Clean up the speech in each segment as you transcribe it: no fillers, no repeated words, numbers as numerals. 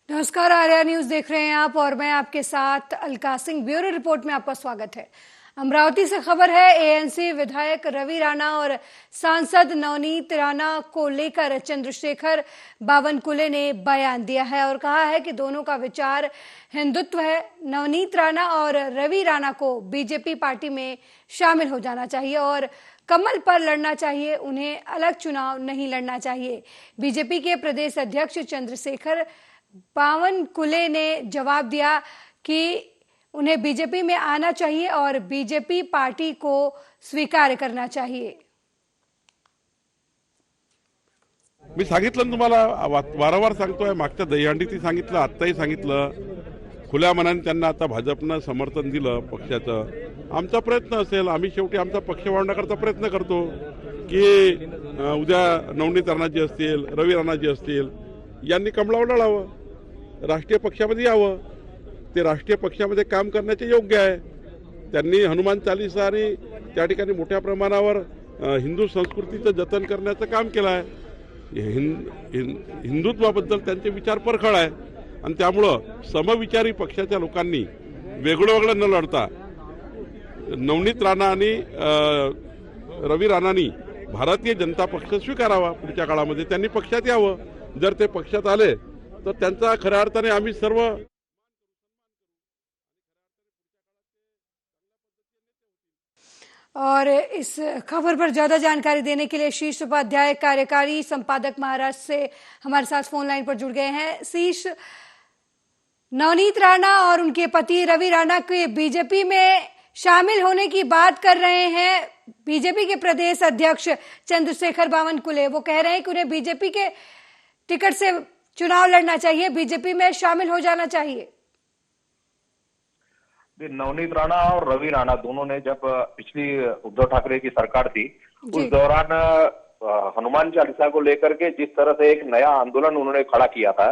नमस्कार, आर्या न्यूज देख रहे हैं आप और मैं आपके साथ अलका सिंह। ब्यूरो रिपोर्ट में आपका स्वागत है। अमरावती से खबर है। एएनसी विधायक रवि राणा और सांसद नवनीत राणा को लेकर चंद्रशेखर बावनकुले ने बयान दिया है और कहा है कि दोनों का विचार हिंदुत्व है। नवनीत राणा और रवि राणा को बीजेपी पार्टी में शामिल हो जाना चाहिए और कमल पर लड़ना चाहिए, उन्हें अलग चुनाव नहीं लड़ना चाहिए। बीजेपी के प्रदेश अध्यक्ष चंद्रशेखर बावनकुले ने जवाब दिया कि उन्हें बीजेपी में आना चाहिए और बीजेपी पार्टी को स्वीकार करना चाहिए। मी सांगितलं तुम्हाला, वारंवार सांगतोय, मागच्या दहीहंडीतही सांगितलं, आत्ताही सांगितलं, खुल्या मनाने त्यांना आता भाजपनं समर्थन दिलं पक्षाचं। आमचा प्रयत्न असेल, आम्ही शेवटी आमचा पक्ष वाढवण्याकरता प्रयत्न करतो की उद्या नवनीत राणाजी असतील, रवी राणाजी असतील, यांनी कमळावर लढावं, राष्ट्रीय पक्षामध्ये यावं, ते राष्ट्रीय पक्षामध्ये काम करण्याचे योग्य आहे। त्यांनी हनुमान चालीसा आणि त्या ठिकाणी मोठ्या प्रमाणावर हिंदू संस्कृतीचं जतन करण्याचं काम केलं आहे। हिंदुत्वाबद्दल त्यांचे विचार परखड आहे आणि त्यामुळं समविचारी पक्षाच्या लोकांनी वेगळं न लढता नवनीत राणा आणि रवी राणांनी भारतीय जनता पक्ष स्वीकारावा। पुढच्या काळामध्ये त्यांनी पक्षात यावं। जर ते पक्षात आले तर त्यांचा खऱ्या अर्थाने आम्ही सर्व और इस खबर पर ज्यादा जानकारी देने के लिए शीर्ष उपाध्याय कार्यकारी संपादक महाराष्ट्र से हमारे साथ फोन लाइन पर जुड़ गए हैं। शीर्ष, नवनीत राणा और उनके पति रवि राणा के बीजेपी में शामिल होने की बात कर रहे हैं बीजेपी के प्रदेश अध्यक्ष चंद्रशेखर बावनकुले। वो कह रहे हैं कि उन्हें बीजेपी के टिकट से चुनाव लड़ना चाहिए, बीजेपी में शामिल हो जाना चाहिए। नवनीत राणा और रवि राणा दोनों ने जब पिछली उद्धव ठाकरे की सरकार थी उस दौरान हनुमान चालीसा को लेकर के जिस तरह से एक नया आंदोलन उन्होंने खड़ा किया था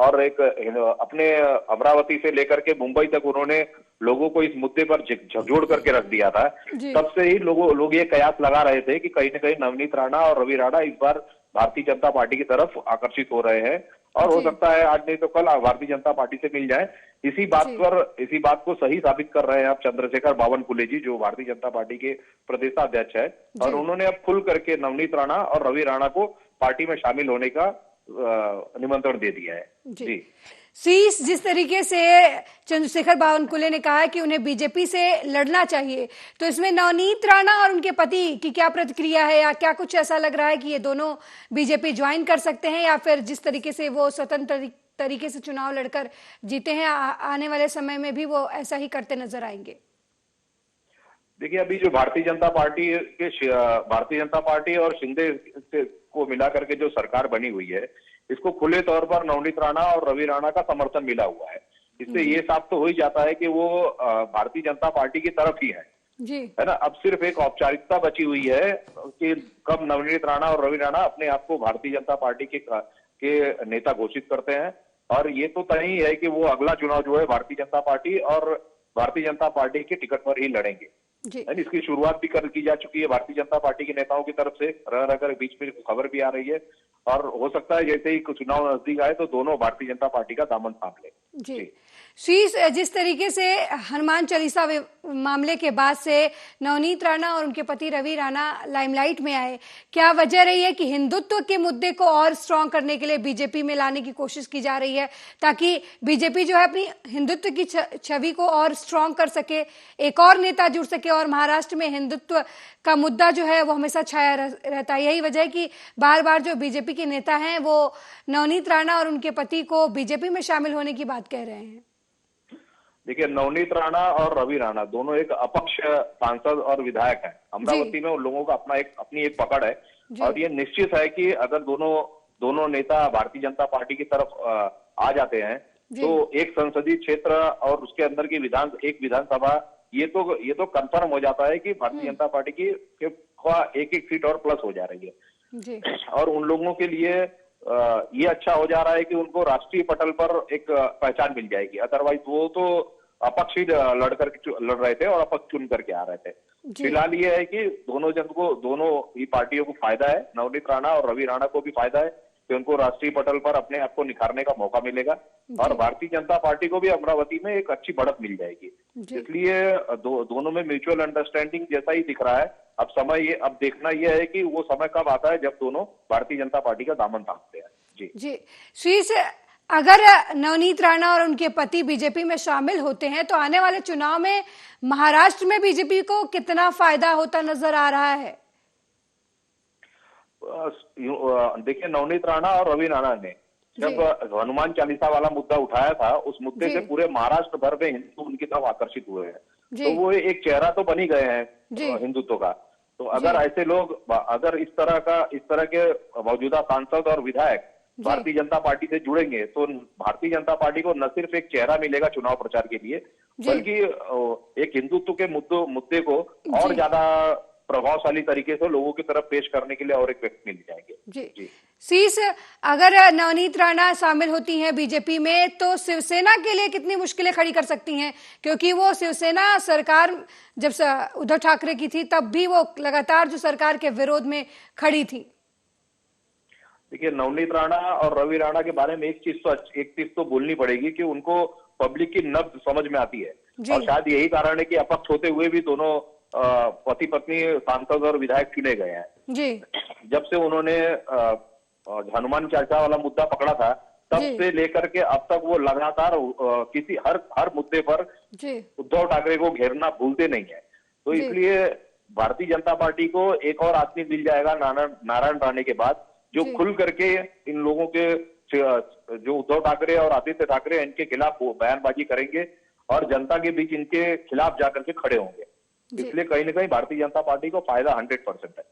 और एक अपने अमरावती से लेकर के मुंबई तक उन्होंने लोगों को इस मुद्दे पर झकझोर करके रख दिया था। तब से ही लोग ये कयास लगा रहे थे कि कहीं न कहीं नवनीत राणा और रवि राणा इस बार भारतीय जनता पार्टी की तरफ आकर्षित हो रहे हैं और हो सकता है आज नहीं तो कल भारतीय जनता पार्टी से मिल जाए। इसी बात को सही साबित कर रहे हैं अब चंद्रशेखर बावनकुले जी, जो भारतीय जनता पार्टी के प्रदेशाध्यक्ष है, और उन्होंने अब खुल करके नवनीत राणा और रवि राणा को पार्टी में शामिल होने का निमंत्रण दे दिया है। जी शीश, जिस तरीके से चंद्रशेखर बावनकुले ने कहा कि उन्हें बीजेपी से लड़ना चाहिए, तो इसमें नवनीत राणा और उनके पति की क्या प्रतिक्रिया है, या क्या कुछ ऐसा लग रहा है कि ये दोनों बीजेपी ज्वाइन कर सकते हैं, या फिर जिस तरीके से वो स्वतंत्र तरीके से चुनाव लड़कर जीते हैं, आने वाले समय में भी वो ऐसा ही करते नजर आएंगे? देखिए, अभी जो भारतीय जनता पार्टी और शिंदे को मिला करके जो सरकार बनी हुई है, इसको खुले तौर पर नवनीत राणा और रवि राणा का समर्थन मिला हुआ है। इससे ये साफ तो हो ही जाता है कि वो भारतीय जनता पार्टी की तरफ ही है ना। अब सिर्फ एक औपचारिकता बची हुई है कि कब नवनीत राणा और रवि राणा अपने आप को भारतीय जनता पार्टी के नेता घोषित करते हैं, और ये तो तय ही है कि वो अगला चुनाव जो है भारतीय जनता पार्टी और भारतीय जनता पार्टी के टिकट पर ही लड़ेंगे। इसकी शुरुआत भी की जा चुकी है भारतीय जनता पार्टी के नेताओं की तरफ से, रह बीच में खबर भी आ रही है, और हो सकता है जैसे ही चुनाव नजदीक आए तो दोनों भारतीय जनता पार्टी का दामन थाम ले। जी शीश, जिस तरीके से हनुमान चालीसा मामले के बाद से नवनीत राणा और उनके पति रवि राणा लाइमलाइट में आए, क्या वजह रही है कि हिंदुत्व के मुद्दे को और स्ट्रांग करने के लिए बीजेपी में लाने की कोशिश की जा रही है, ताकि बीजेपी जो है अपनी हिंदुत्व की छवि को और स्ट्रांग कर सके, एक और नेता जुड़ सके, और महाराष्ट्र में हिंदुत्व का मुद्दा जो है वो हमेशा छाया रहता है? यही वजह है कि बार बार जो बीजेपी के नेता हैं वो नवनीत राणा और उनके पति को बीजेपी में शामिल होने की बात कह रहे हैं। देखिए, नवनीत राणा और रवि राणा दोनों एक अपक्ष सांसद और विधायक हैं। अमरावती में उन लोगों का अपनी एक पकड़ है, और ये निश्चित है कि अगर दोनों नेता भारतीय जनता पार्टी की तरफ आ जाते हैं तो एक संसदीय क्षेत्र और उसके अंदर की विधानसभा, ये तो कंफर्म हो जाता है कि भारतीय जनता पार्टी की एक सीट और प्लस हो जा रही है। और उन लोगों के लिए ये अच्छा हो जा रहा है कि उनको राष्ट्रीय पटल पर एक पहचान मिल जाएगी। अदरवाइज वो तो अपक्ष ही लड़ रहे थे और अपक्ष चुन करके आ रहे थे। फिलहाल ये है कि दोनों ही पार्टियों को फायदा है, नवनीत राणा और रवि राणा को भी फायदा है, से उनको राष्ट्रीय पटल पर अपने आप को निखारने का मौका मिलेगा और भारतीय जनता पार्टी को भी अमरावती में एक अच्छी बढ़त मिल जाएगी। इसलिए दोनों में म्यूचुअल अंडरस्टैंडिंग जैसा ही दिख रहा है। अब देखना यह है कि वो समय कब आता है जब दोनों भारतीय जनता पार्टी का दामन थामते हैं। जी शीर्ष, अगर नवनीत राणा और उनके पति बीजेपी में शामिल होते हैं तो आने वाले चुनाव में महाराष्ट्र में बीजेपी को कितना फायदा होता नजर आ रहा है? देखिए, नवनीत राणा और रवि राणा ने जब हनुमान चालीसा वाला मुद्दा उठाया था, उस मुद्दे से पूरे महाराष्ट्र भर में हिंदू उनकी तरफ आकर्षित हुए हैं। तो वो एक चेहरा तो बन ही गए हैं हिंदुत्व का। तो अगर ऐसे लोग, अगर इस तरह के मौजूदा सांसद और विधायक भारतीय जनता पार्टी से जुड़ेंगे तो भारतीय जनता पार्टी को न सिर्फ एक चेहरा मिलेगा चुनाव प्रचार के लिए, बल्कि एक हिंदुत्व के मुद्दे को और ज्यादा प्रभावशाली तरीके से लोगों की तरफ पेश करने के लिए और एक व्यक्ति मिल जाएंगे। जी शीर्ष, अगर नवनीत राणा शामिल होती हैं बीजेपी में तो शिवसेना के लिए कितनी मुश्किलें खड़ी कर सकती हैं? क्योंकि वो शिवसेना सरकार जब उद्धव ठाकरे की थी तब भी वो लगातार जो सरकार के विरोध में खड़ी थी। देखिए, नवनीत राणा और रवि राणा के बारे में एक चीज तो बोलनी पड़ेगी कि उनको पब्लिक की नब्ज समझ में आती है और शायद यही कारण है कि अपक्ष होते हुए भी दोनों पति पत्नी सांसद और विधायक चुने गए हैं। जी। जब से उन्होंने हनुमान चालीसा वाला मुद्दा पकड़ा था तब से लेकर के अब तक वो लगातार किसी हर मुद्दे पर उद्धव ठाकरे को घेरना भूलते नहीं है। तो इसलिए भारतीय जनता पार्टी को एक और आदमी मिल जाएगा नारायण राणे के बाद, जो खुल करके इन लोगों के जो उद्धव ठाकरे और आदित्य ठाकरे इनके खिलाफ बयानबाजी करेंगे और जनता के बीच इनके खिलाफ जाकर के खड़े होंगे। इसलिए कहीं ना कहीं भारतीय जनता पार्टी को फायदा 100% है।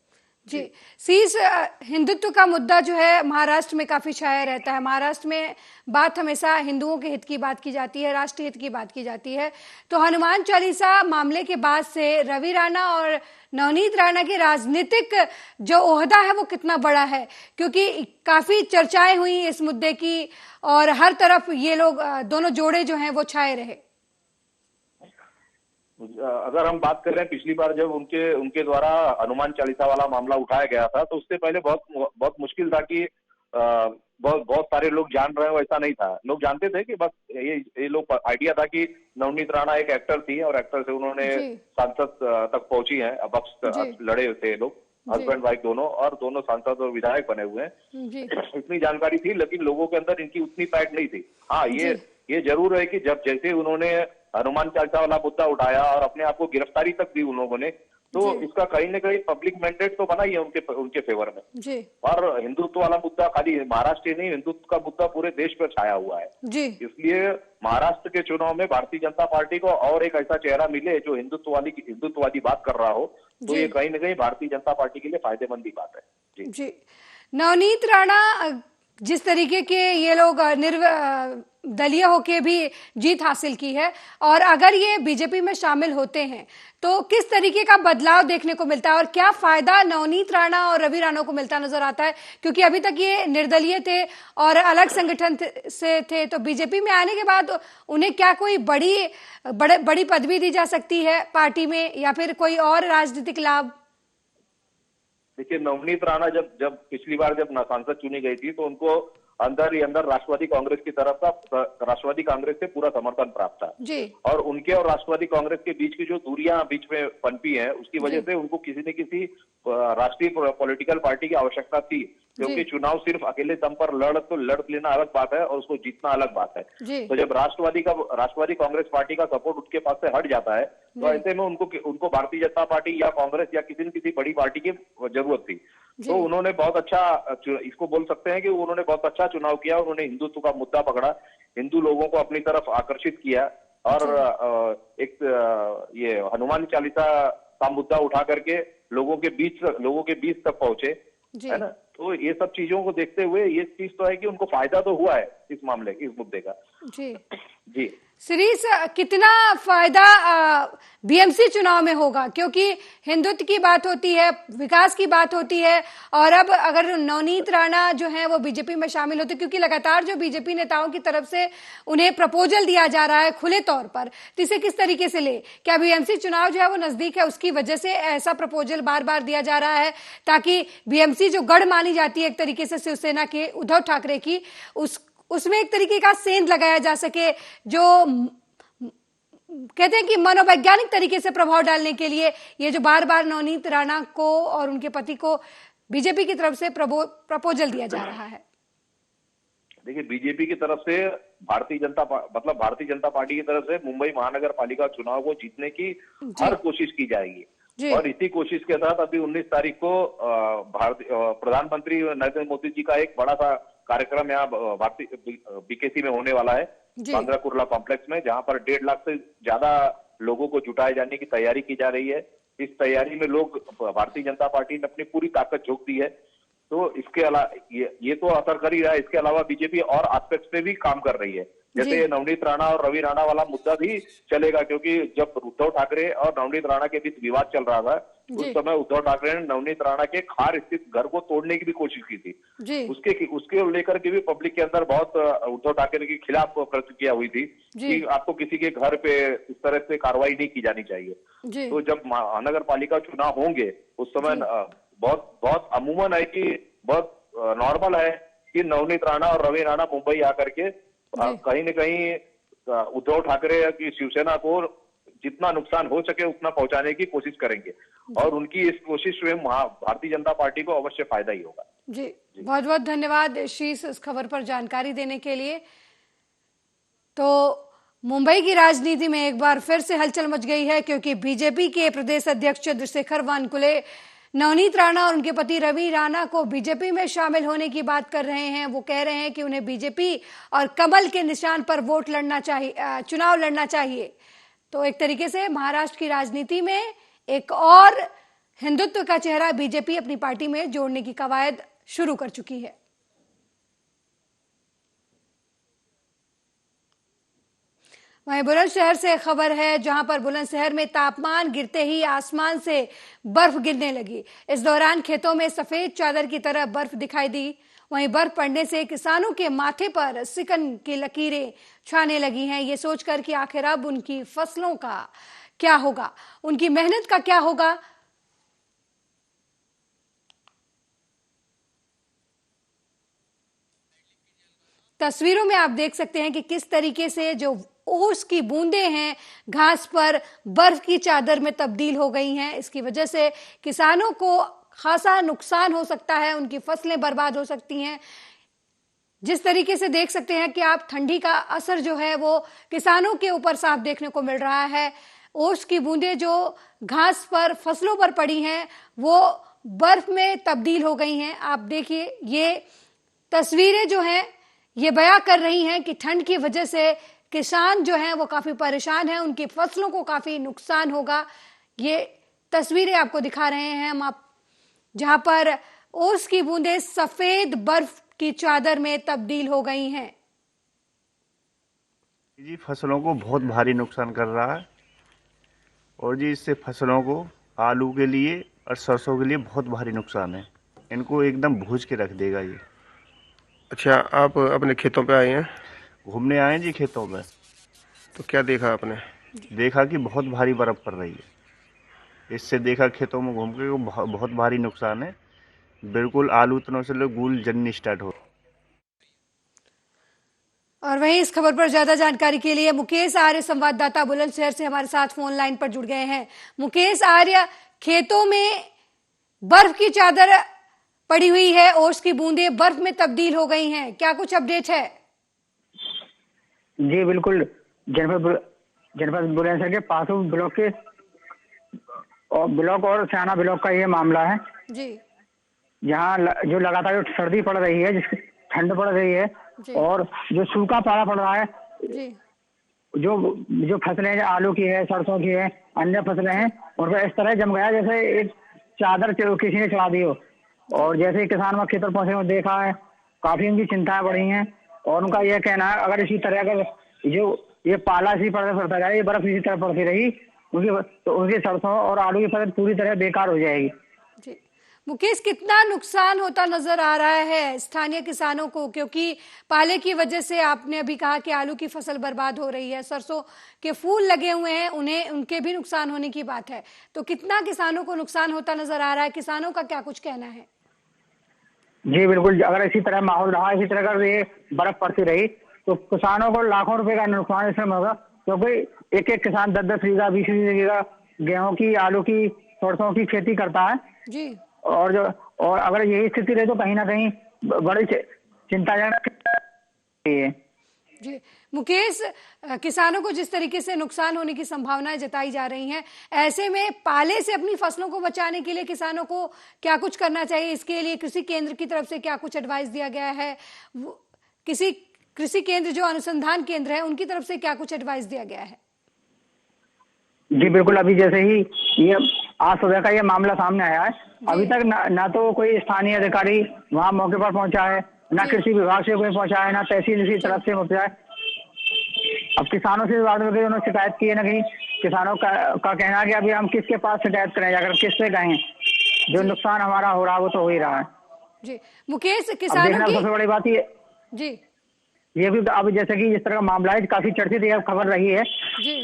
जी शीर्ष, हिंदुत्व का मुद्दा जो है महाराष्ट्र में काफी छाया रहता है। महाराष्ट्र में बात हमेशा हिंदुओं के हित की बात की जाती है, राष्ट्रीय हित की बात की जाती है। तो हनुमान चालीसा मामले के बाद से रवि राणा और नवनीत राणा की राजनीतिक जो ओहदा है वो कितना बड़ा है? क्योंकि काफी चर्चाएं हुई इस मुद्दे की और हर तरफ ये लोग दोनों जोड़े जो हैं वो छाए रहे। अगर हम बात करें, पिछली बार जब उनके द्वारा हनुमान चालीसा वाला मामला उठाया गया था तो उससे पहले बहुत मुश्किल था कि बहुत सारे लोग जान रहे हो, ऐसा नहीं था। लोग जानते थे कि बस ये लोग आइडिया था कि नवनीत राणा एक एक्टर थी और एक्टर से उन्होंने सांसद तक पहुंची है। अपक्ष लड़े थे लोग, हस्बैंड वाइफ दोनों, और दोनों सांसद और विधायक बने हुए हैं। इतनी जानकारी थी, लेकिन लोगों के अंदर इनकी उतनी पैठ नहीं थी। हाँ, ये जरूर है कि जब जैसे उन्होंने हनुमान चालीसा वाला मुद्दा उठाया और अपने आप को गिरफ्तारी तक दी उन लोगों ने, तो इसका कहीं ना कहीं पब्लिक मैंडेट तो बना ही है उनके फेवर में। जी। और हिंदुत्व वाला मुद्दा खाली महाराष्ट्र नहीं, हिंदुत्व का मुद्दा पूरे देश पर छाया हुआ है। जी। इसलिए महाराष्ट्र के चुनाव में भारतीय जनता पार्टी को और एक ऐसा चेहरा मिले जो हिंदुत्ववादी बात कर रहा हो, तो ये कहीं ना कहीं भारतीय जनता पार्टी के लिए फायदेमंद ही बात है। जी। नवनीत राणा जिस तरीके के ये लोग दलीय होके भी जीत हासिल की है, और अगर ये बीजेपी में शामिल होते हैं तो किस तरीके का बदलाव देखने को मिलता है और क्या फायदा नवनीत राणा और रवि राणा को मिलता नजर आता है? क्योंकि अभी तक ये निर्दलीय थे और अलग संगठन से थे, तो बीजेपी में आने के बाद उन्हें क्या कोई बड़ी पदवी दी जा सकती है पार्टी में या फिर कोई और राजनीतिक लाभ? देखिए, नवनीत राणा जब पिछली बार जब सांसद चुनी गई थी तो उनको अंदर ही अंदर राष्ट्रवादी कांग्रेस की तरफ का राष्ट्रवादी कांग्रेस से पूरा समर्थन प्राप्त था जी। और उनके और राष्ट्रवादी कांग्रेस के बीच की जो दूरियां बीच में पनपी हैं उसकी वजह से उनको किसी न किसी राष्ट्रीय पॉलिटिकल पार्टी की आवश्यकता थी, क्योंकि चुनाव सिर्फ अकेले दम पर लड़ लेना अलग बात है और उसको जीतना अलग बात है। तो जब राष्ट्रवादी कांग्रेस पार्टी का सपोर्ट उसके पास से हट जाता है तो ऐसे में उनको भारतीय जनता पार्टी या कांग्रेस या किसी न किसी बड़ी पार्टी की जरूरत थी। तो उन्होंने बहुत अच्छा, इसको बोल सकते हैं कि उन्होंने बहुत अच्छा चुनाव किया। उन्होंने हिंदुत्व का मुद्दा पकड़ा, हिंदू लोगों को अपनी तरफ आकर्षित किया और एक ये हनुमान चालीसा का मुद्दा उठा करके लोगों के बीच तक पहुंचे, है ना। तो ये सब चीजों को देखते हुए ये चीज तो है कि उनको फायदा तो हुआ है इस मुद्दे का। जी। जी। सीरीज कितना फायदा बीएमसी चुनाव में होगा, क्योंकि हिंदुत्व की बात होती है, विकास की बात होती है, और अब अगर नवनीत राणा जो है वो बीजेपी में शामिल होते, क्योंकि लगातार जो बीजेपी नेताओं की तरफ से उन्हें प्रपोजल दिया जा रहा है खुले तौर पर, तो इसे किस तरीके से ले? क्या बीएमसी चुनाव जो है वो नजदीक है, उसकी वजह से ऐसा प्रपोजल बार बार दिया जा रहा है, ताकि बीएमसी जो गढ़ मानी जाती है एक तरीके से शिवसेना के उद्धव ठाकरे की, उसमें एक तरीके का सेंध लगाया जा सके, जो कहते हैं कि मनोवैज्ञानिक तरीके से प्रभाव डालने के लिए ये जो बार बार नवनीत राणा को और उनके पति को बीजेपी की तरफ से प्रपोजल दिया जा रहा है? देखिए, बीजेपी की तरफ से भारतीय जनता पार्टी की तरफ से मुंबई महानगर पालिका चुनाव को जीतने की हर कोशिश की जाएगी। और इसी कोशिश के साथ अभी 19 तारीख को प्रधानमंत्री नरेंद्र मोदी जी का एक बड़ा सा कार्यक्रम यहाँ बीकेसी में होने वाला है, बांद्रा कुर्ला कॉम्प्लेक्स में, जहां पर 1.5 लाख से ज्यादा लोगों को जुटाए जाने की तैयारी की जा रही है। इस तैयारी में भारतीय जनता पार्टी ने अपनी पूरी ताकत झोंक दी है। तो इसके अलावा ये तो असर कर ही रहा है, इसके अलावा बीजेपी और एस्पेक्ट्स पे भी काम कर रही है। जैसे नवनीत राणा और रवि राणा वाला मुद्दा भी चलेगा, क्योंकि जब उद्धव ठाकरे और नवनीत राणा के बीच विवाद चल रहा था, उस समय उद्धव ठाकरे ने नवनीत राणा के खार स्थित घर को तोड़ने की भी कोशिश की थी। उसके लेकर के भी पब्लिक के अंदर बहुत उद्धव ठाकरे के खिलाफ प्रतिक्रिया हुई थी कि आपको किसी के घर पे इस तरह से कार्रवाई नहीं की जानी चाहिए। तो जब महानगर पालिका चुनाव होंगे उस समय बहुत अमूमन है कि बहुत नॉर्मल है कि नवनीत राणा और रवि राणा मुंबई आकर के कहीं न कहीं उद्धव ठाकरे की शिवसेना को जितना नुकसान हो सके उतना पहुंचाने की कोशिश करेंगे, और उनकी इस कोशिश में भारतीय जनता पार्टी को अवश्य फायदा ही होगा। जी, बहुत बहुत धन्यवाद शीर्ष इस खबर पर जानकारी देने के लिए। तो मुंबई की राजनीति में एक बार फिर से हलचल मच गई है, क्योंकि बीजेपी के प्रदेश अध्यक्ष चंद्रशेखर वानकुले नवनीत राणा और उनके पति रवि राणा को बीजेपी में शामिल होने की बात कर रहे हैं। वो कह रहे हैं कि उन्हें बीजेपी और कमल के निशान पर वोट लड़ना चाहिए, चुनाव लड़ना चाहिए। तो एक तरीके से महाराष्ट्र की राजनीति में एक और हिंदुत्व का चेहरा बीजेपी अपनी पार्टी में जोड़ने की कवायद शुरू कर चुकी है। वहीं बुलंदशहर से खबर है, जहां पर बुलंदशहर में तापमान गिरते ही आसमान से बर्फ गिरने लगी। इस दौरान खेतों में सफेद चादर की तरह बर्फ दिखाई दी। वहीं बर्फ पड़ने से किसानों के माथे पर सिकन की लकीरें छाने लगी हैं, ये सोचकर कि आखिर अब उनकी फसलों का क्या होगा, उनकी मेहनत का क्या होगा। तस्वीरों में आप देख सकते हैं कि किस तरीके से जो ओस की बूंदें हैं घास पर बर्फ की चादर में तब्दील हो गई हैं। इसकी वजह से किसानों को खासा नुकसान हो सकता है, उनकी फसलें बर्बाद हो सकती हैं। जिस तरीके से देख सकते हैं कि आप ठंडी का असर जो है वो किसानों के ऊपर साफ देखने को मिल रहा है। ओस की बूंदें जो घास पर फसलों पर पड़ी हैं वो बर्फ में तब्दील हो गई हैं। आप देखिए, ये तस्वीरें जो हैं ये बयां कर रही हैं कि ठंड की वजह से किसान जो हैं वो काफी परेशान हैं, उनकी फसलों को काफी नुकसान होगा। ये तस्वीरें आपको दिखा रहे हैं हम, आप जहां पर ओस की बूंदें सफेद बर्फ की चादर में तब्दील हो गई हैं। जी, फसलों को बहुत भारी नुकसान कर रहा है, और जी इससे फसलों को आलू के लिए और सरसों के लिए बहुत भारी नुकसान है। इनको एकदम भूज के रख देगा ये। अच्छा, आप अपने खेतों पे आए हैं? घूमने आए हैं जी खेतों में। तो क्या देखा आपने? देखा कि बहुत भारी बर्फ पड़ रही है। इससे देखा खेतों में घूम के बहुत भारी नुकसान है। बिल्कुल आलू तनों से लोग गूल जननी स्टार्ट हो। और वहीं इस खबर पर ज्यादा जानकारी के लिए मुकेश आर्य संवाददाता बुलंदशहर से हमारे साथ फोन लाइन पर जुड़ गए हैं। मुकेश आर्य, खेतों में बर्फ की चादर पड़ी हुई है, ओस की बूंदें बर्फ में तब्दील हो गई हैं, क्या कुछ अपडेट है? जी बिल्कुल, जनपद बुलंदशहर के पासू ब्लॉक के ब्लॉक और स्याना ब्लॉक का ये मामला है जी, जहाँ जो लगातार जो सर्दी पड़ रही है, जिसकी ठंड पड़ रही है और जो सूखा पाला पड़ रहा है जी। जो फसलें आलू की है, सरसों की है, अन्य फसलें हैं, उन पर इस तरह जम गया जैसे एक चादर किसी ने चढ़ा दी हो। और जैसे किसान वहाँ खेत पर पहुंचे देखा है, काफी उनकी चिंताएं बढ़ी हैं, और उनका यह कहना है अगर इसी तरह अगर जो ये पाला इसी तरह पड़ता जाएगा, ये बर्फ इसी तरह पड़ती रही उनकी सरसों और आलू की फसल पूरी तरह बेकार हो जाएगी। जी मुकेश, कितना नुकसान होता नजर आ रहा है स्थानीय किसानों को, क्योंकि पाले की वजह से आपने अभी कहा कि आलू की फसल बर्बाद हो रही है, सरसों के फूल लगे हुए हैं, उन्हें उनके भी नुकसान होने की बात है, तो कितना किसानों को नुकसान होता नजर आ रहा है, किसानों का क्या कुछ कहना है? जी बिल्कुल, अगर इसी तरह माहौल रहा, इसी तरह अगर ये बर्फ पड़ती रही तो किसानों को लाखों रुपए का नुकसान इसमें होगा, क्योंकि एक एक किसान 10-10 बीघा 20-20 बीघा गेहूं की, आलू की, सरसों की खेती करता है जी। और अगर यही स्थिति रहे तो कहीं ना कहीं बड़ी चिंताजनक है। जी मुकेश, किसानों को जिस तरीके से नुकसान होने की संभावनाएं जताई जा रही हैं, ऐसे में पाले से अपनी फसलों को बचाने के लिए किसानों को क्या कुछ करना चाहिए? इसके लिए कृषि केंद्र की तरफ से क्या कुछ एडवाइस दिया गया है? किसी कृषि केंद्र जो अनुसंधान केंद्र है उनकी तरफ से क्या कुछ एडवाइस दिया गया है? जी बिल्कुल, अभी जैसे ही ये आज सुबह का ये मामला सामने आया है, अभी तक ना तो कोई स्थानीय अधिकारी वहां मौके पर पहुंचा है, ना कृषि विभाग से कोई पहुंचा है, ना तहसील की तरफ से पहुंचा है। अब किसानों से बाद में उन्होंने शिकायत की है, ना कहीं किसानों का कहना है कि अभी हम किसके पास शिकायत करें, अगर किससे कहें, जो नुकसान हमारा हो रहा है वो तो हो ही रहा है। जी मुकेश, किसानों की सबसे बड़ी बात ये भी अब जैसे कि इस तरह का मामला है, काफी चर्चित यह खबर रही है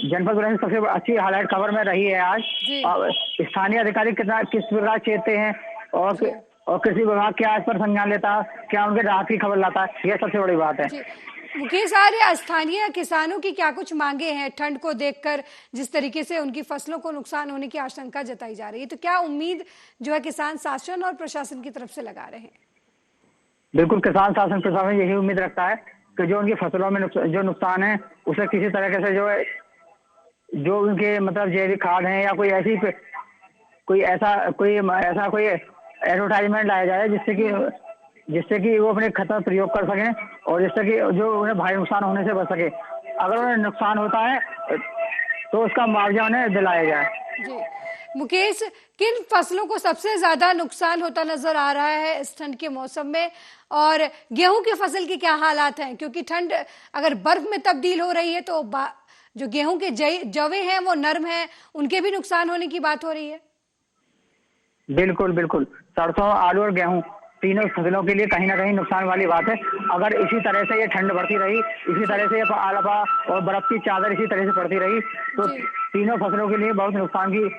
जनपद बुलंदशहर, सबसे अच्छी हाईलाइट खबर में रही है आज। स्थानीय अधिकारी किस प्रकार चेतते हैं और कृषि विभाग क्या इस पर संज्ञान लेता है, क्या उनके राहत की खबर लाता है, यह सबसे बड़ी बात है। मुकेश आर्य, स्थानीय किसानों की क्या कुछ मांगे हैं ठंड को देखकर, जिस तरीके से उनकी फसलों को नुकसान होने की आशंका जताई जा रही है, तो क्या उम्मीद जो है किसान शासन और प्रशासन की तरफ से लगा रहे हैं? बिल्कुल, किसान शासन प्रशासन यही उम्मीद रखता है कि जो उनकी फसलों में जो नुकसान है उसे किसी तरीके से जो उनके मतलब जैविक खाद है या कोई ऐसा कोई एडवर्टाइजमेंट लाया जाए जिससे कि वो अपने खत में प्रयोग कर सकें और जिससे कि जो उन्हें भारी नुकसान होने से बच सके। अगर उन्हें नुकसान होता है तो उसका मुआवजा उन्हें दिलाया जाए। जी मुकेश, किन फसलों को सबसे ज्यादा नुकसान होता नजर आ रहा है इस ठंड के मौसम में, और गेहूं की फसल के क्या हालात हैं? क्योंकि ठंड अगर बर्फ में तब्दील हो रही है तो जो गेहूं के जवे हैं वो नरम हैं, उनके भी नुकसान होने की बात हो रही है। बिल्कुल बिल्कुल, सरसों, आलू और गेहूं तीनों फसलों के लिए कहीं ना कहीं नुकसान वाली बात है। अगर इसी तरह से ये ठंड बढ़ती रही, इसी तरह से ये आलपा और बर्फ की चादर इसी तरह से पड़ती रही तो तीनों फसलों के लिए बहुत नुकसान की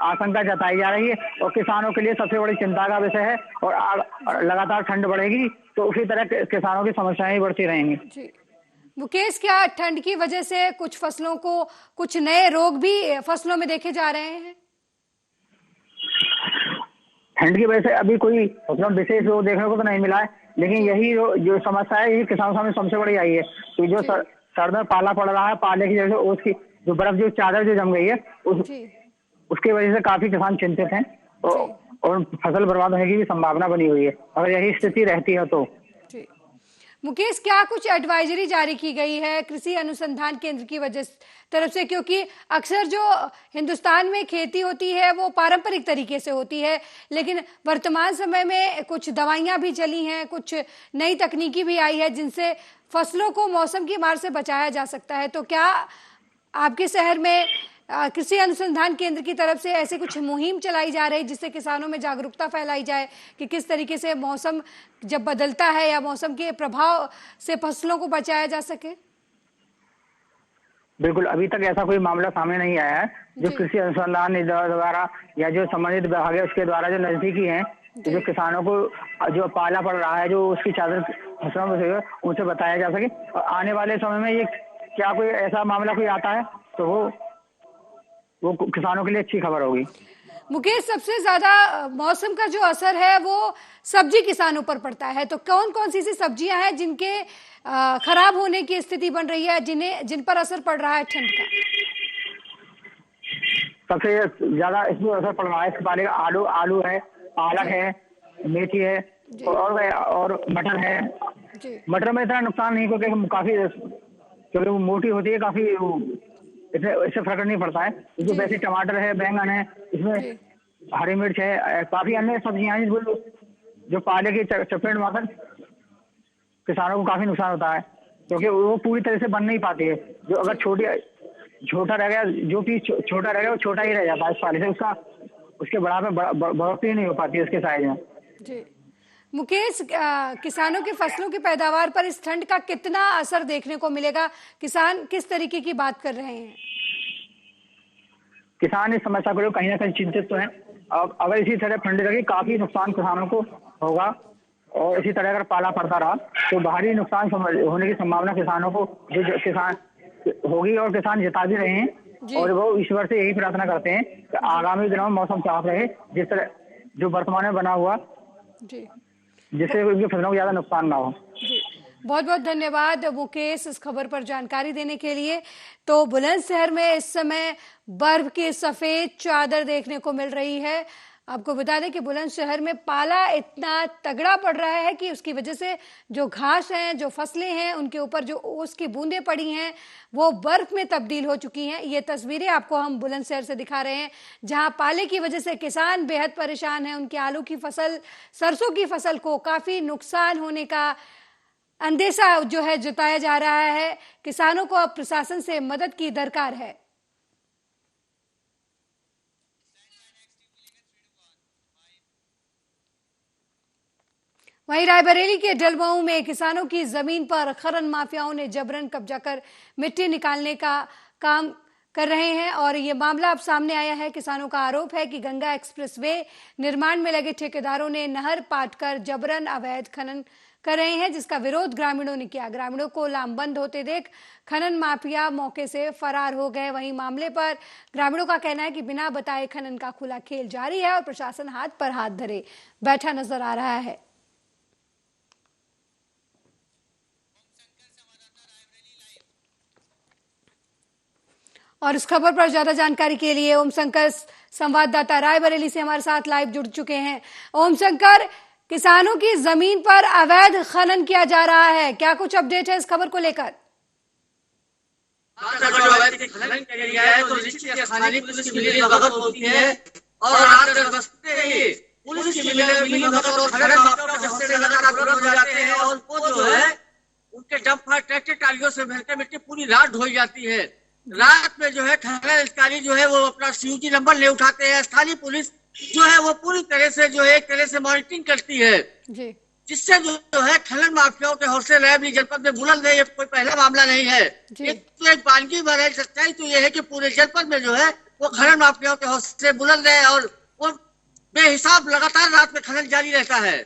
आशंका जताई जा रही है और किसानों के लिए सबसे बड़ी चिंता का विषय है। और लगातार ठंड बढ़ेगी तो उसी तरह किसानों की समस्याएं बढ़ती रहेंगी। जी मुकेश, क्या ठंड की वजह से कुछ फसलों को कुछ नए रोग भी फसलों में देखे जा रहे हैं? ठंड की वजह से अभी कोई मतलब विशेष रोग देखने को तो नहीं मिला है, लेकिन यही जो समस्या है यही किसानों सामने सबसे बड़ी आई है कि जो सर्द में पाला पड़ रहा है, पाले की वजह से उसकी जो बर्फ जो चादर जो जम गई है उसकी वजह से काफी किसान चिंतित हैं और फसल बर्बाद होने की भी संभावना बनी हुई है अगर यही स्थिति रहती है तो। मुकेश, क्या कुछ एडवाइजरी जारी की गई है कृषि अनुसंधान केंद्र की वजह तरफ से, क्योंकि अक्सर जो हिंदुस्तान में खेती होती है वो पारंपरिक तरीके से होती है, लेकिन वर्तमान समय में कुछ दवाइयां भी चली हैं, कुछ नई तकनीकी भी आई है जिनसे फसलों को मौसम की मार से बचाया जा सकता है, तो क्या आपके शहर में कृषि अनुसंधान केंद्र की तरफ से ऐसे कुछ मुहिम चलाई जा रही जिससे किसानों में जागरूकता फैलाई जाए कि किस तरीके से मौसम जब बदलता है या मौसम के प्रभाव से फसलों को बचाया जा सके? बिल्कुल, अभी तक ऐसा कोई मामला सामने नहीं आया है जो कृषि अनुसंधान द्वारा या जो संबंधित विभाग है उसके द्वारा जो नजदीकी है जो किसानों को जो पाला पड़ रहा है जो उसकी चादर फसलों में उनसे बताया जा सके। और आने वाले समय में ये क्या कोई ऐसा मामला कोई आता है तो वो किसानों के लिए अच्छी खबर होगी। मुकेश, सबसे ज्यादा मौसम का जो असर है वो सब्जी किसानों पर पड़ता है, तो कौन कौन सी ऐसी सब्जियां हैं जिनके खराब होने की स्थिति बन रही है, जिन पर असर पड़ रहा है ठंड का? सबसे ज्यादा इसमें असर पड़ रहा है इसके पाले का आलू है, पालक है, मेथी है और मटर है। मटर में इतना नुकसान नहीं क्योंकि काफी क्योंकि वो मोटी होती है, काफी इससे फर्क नहीं पड़ता है। इसमें वैसे टमाटर है, बैंगन है, इसमें हरी मिर्च है, काफी अन्य सब्जियां हैं जो पाले की चपेट में आकर किसानों को काफी नुकसान होता है। क्योंकि वो पूरी तरह से बन नहीं पाती है। जो अगर छोटा रह गया, जो पीस छोटा रह गया वो छोटा ही रह जाता है, इस पाली से उसके बढ़ोतरी नहीं हो पाती है उसके साइज में। जी मुकेश, किसानों की फसलों की पैदावार पर इस ठंड का कितना असर देखने को मिलेगा? किसान किस तरीके की बात कर रहे हैं? किसान इस समस्या को लेकर कहीं ना कहीं चिंतित तो है। अब अगर इसी तरह ठंडी रही काफी नुकसान किसानों को होगा, और इसी तरह अगर पाला पड़ता रहा तो भारी नुकसान होने की संभावना किसानों को किसान होगी, और किसान जता भी रहे हैं। और वो ईश्वर से यही प्रार्थना करते हैं कि आगामी दिनों में मौसम साफ रहे, जिस तरह जो वर्तमान में बना हुआ, जिससे उनकी फसलों को ज्यादा नुकसान ना हो। बहुत बहुत धन्यवाद मुकेश इस खबर पर जानकारी देने के लिए। तो बुलंदशहर में इस समय बर्फ की सफेद चादर देखने को मिल रही है। आपको बता दें कि बुलंदशहर में पाला इतना तगड़ा पड़ रहा है कि उसकी वजह से जो घास हैं, जो फसलें हैं, उनके ऊपर जो ओस की बूंदें पड़ी हैं वो बर्फ में तब्दील हो चुकी हैं। ये तस्वीरें आपको हम बुलंदशहर से दिखा रहे हैं, जहां पाले की वजह से किसान बेहद परेशान हैं। उनकी आलू की फसल, सरसों की फसल को काफी नुकसान होने का अंदेशा जो है जताया जा रहा है। किसानों को अब प्रशासन से मदद की दरकार है। वहीं रायबरेली के डलमऊ में किसानों की जमीन पर खनन माफियाओं ने जबरन कब्जा कर मिट्टी निकालने का काम कर रहे हैं, और ये मामला अब सामने आया है। किसानों का आरोप है कि गंगा एक्सप्रेसवे निर्माण में लगे ठेकेदारों ने नहर पाटकर जबरन अवैध खनन कर रहे हैं, जिसका विरोध ग्रामीणों ने किया। ग्रामीणों को लामबंद होते देख खनन माफिया मौके से फरार हो गए। वहीं मामले पर ग्रामीणों का कहना है कि बिना बताए खनन का खुला खेल जारी है और प्रशासन हाथ पर हाथ धरे बैठा नजर आ रहा है। और इस खबर पर ज्यादा जानकारी के लिए ओम शंकर संवाददाता रायबरेली से हमारे साथ लाइव जुड़ चुके हैं। ओम शंकर, किसानों की जमीन पर अवैध खनन किया जा रहा है, क्या कुछ अपडेट है इस खबर को लेकर? खनन किया गया है तो स्थानीय पुलिस की मिलीभगत होती है, और रात बजते ही पुलिस की मिलीभगत और खनन माफिया से लगातार विरोध हो जाते हैं, और वो जो है उनके डंपर ट्रैक्टर ट्रालियों से भरकर मिट्टी पूरी रात ढोई जाती है। रात में जो है खनन अधिकारी जो है वो अपना सीयूजी नंबर ले उठाते हैं। स्थानीय पुलिस जो है वो पूरी तरह से जो है एक तरह से मॉनिटरिंग करती है, जिससे जो है खनन माफियाओं के हौसले रायबरेली जनपद में बुलंद है। ये कोई पहला मामला नहीं है, एक बानगी भर है। सच्चाई तो ये है कि पूरे जनपद में जो है वो खनन माफियाओं के हौसले बुलंद है, और वो बेहिसाब लगातार रात में खनन जारी रहता है।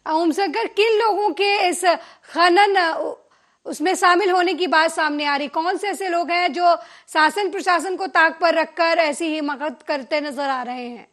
ओम शंकर, किन लोगों के इस खनन उसमें शामिल होने की बात सामने आ रही? कौन से ऐसे लोग हैं जो शासन प्रशासन को ताक पर रखकर ऐसी हिमाकत करते नजर आ रहे हैं?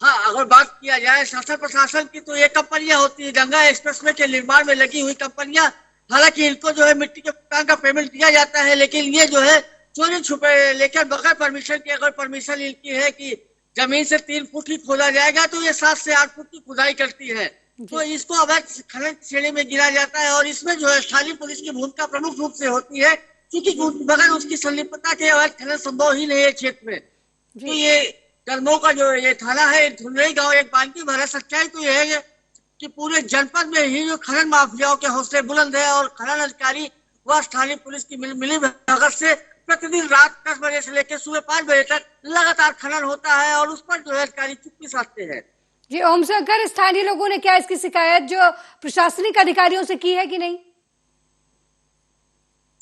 हाँ, अगर बात किया जाए शासन प्रशासन की तो ये कंपनियां होती है गंगा एक्सप्रेसवे के निर्माण में लगी हुई कंपनियां। हालांकि इनको जो है मिट्टी के भुगतान का पेमेंट दिया जाता है, लेकिन ये जो है चोरी छुपे लेकर बगैर परमिशन के, अगर परमिशन इनकी है कि जमीन से 3 फुट ही खोदा जाएगा तो ये 7 से 8 फुट की खुदाई करती है, तो इसको अवैध खनन श्रेणी में गिना जाता है। और इसमें जो है स्थानीय पुलिस की भूमिका प्रमुख रूप से होती है, क्योंकि बगैर उसकी संलिप्तता के अवैध खनन संभव ही नहीं है क्षेत्र में। तो ये डलमऊ का जो ये थाना है, धुंधई गांव एक बानगी भरा। सच्चाई तो ये है कि पूरे जनपद में ही जो खनन माफियाओं के हौसले बुलंद है, और खनन अधिकारी व स्थानीय पुलिस की मिलीभगत से प्रतिदिन रात 10 बजे से लेकर सुबह 5 बजे तक लगातार खनन होता है, और उस पर जो है अधिकारी चुप्पी साधते हैं। जी ओम शंकर, स्थानीय लोगों ने क्या इसकी शिकायत जो प्रशासनिक अधिकारियों से की है कि नहीं?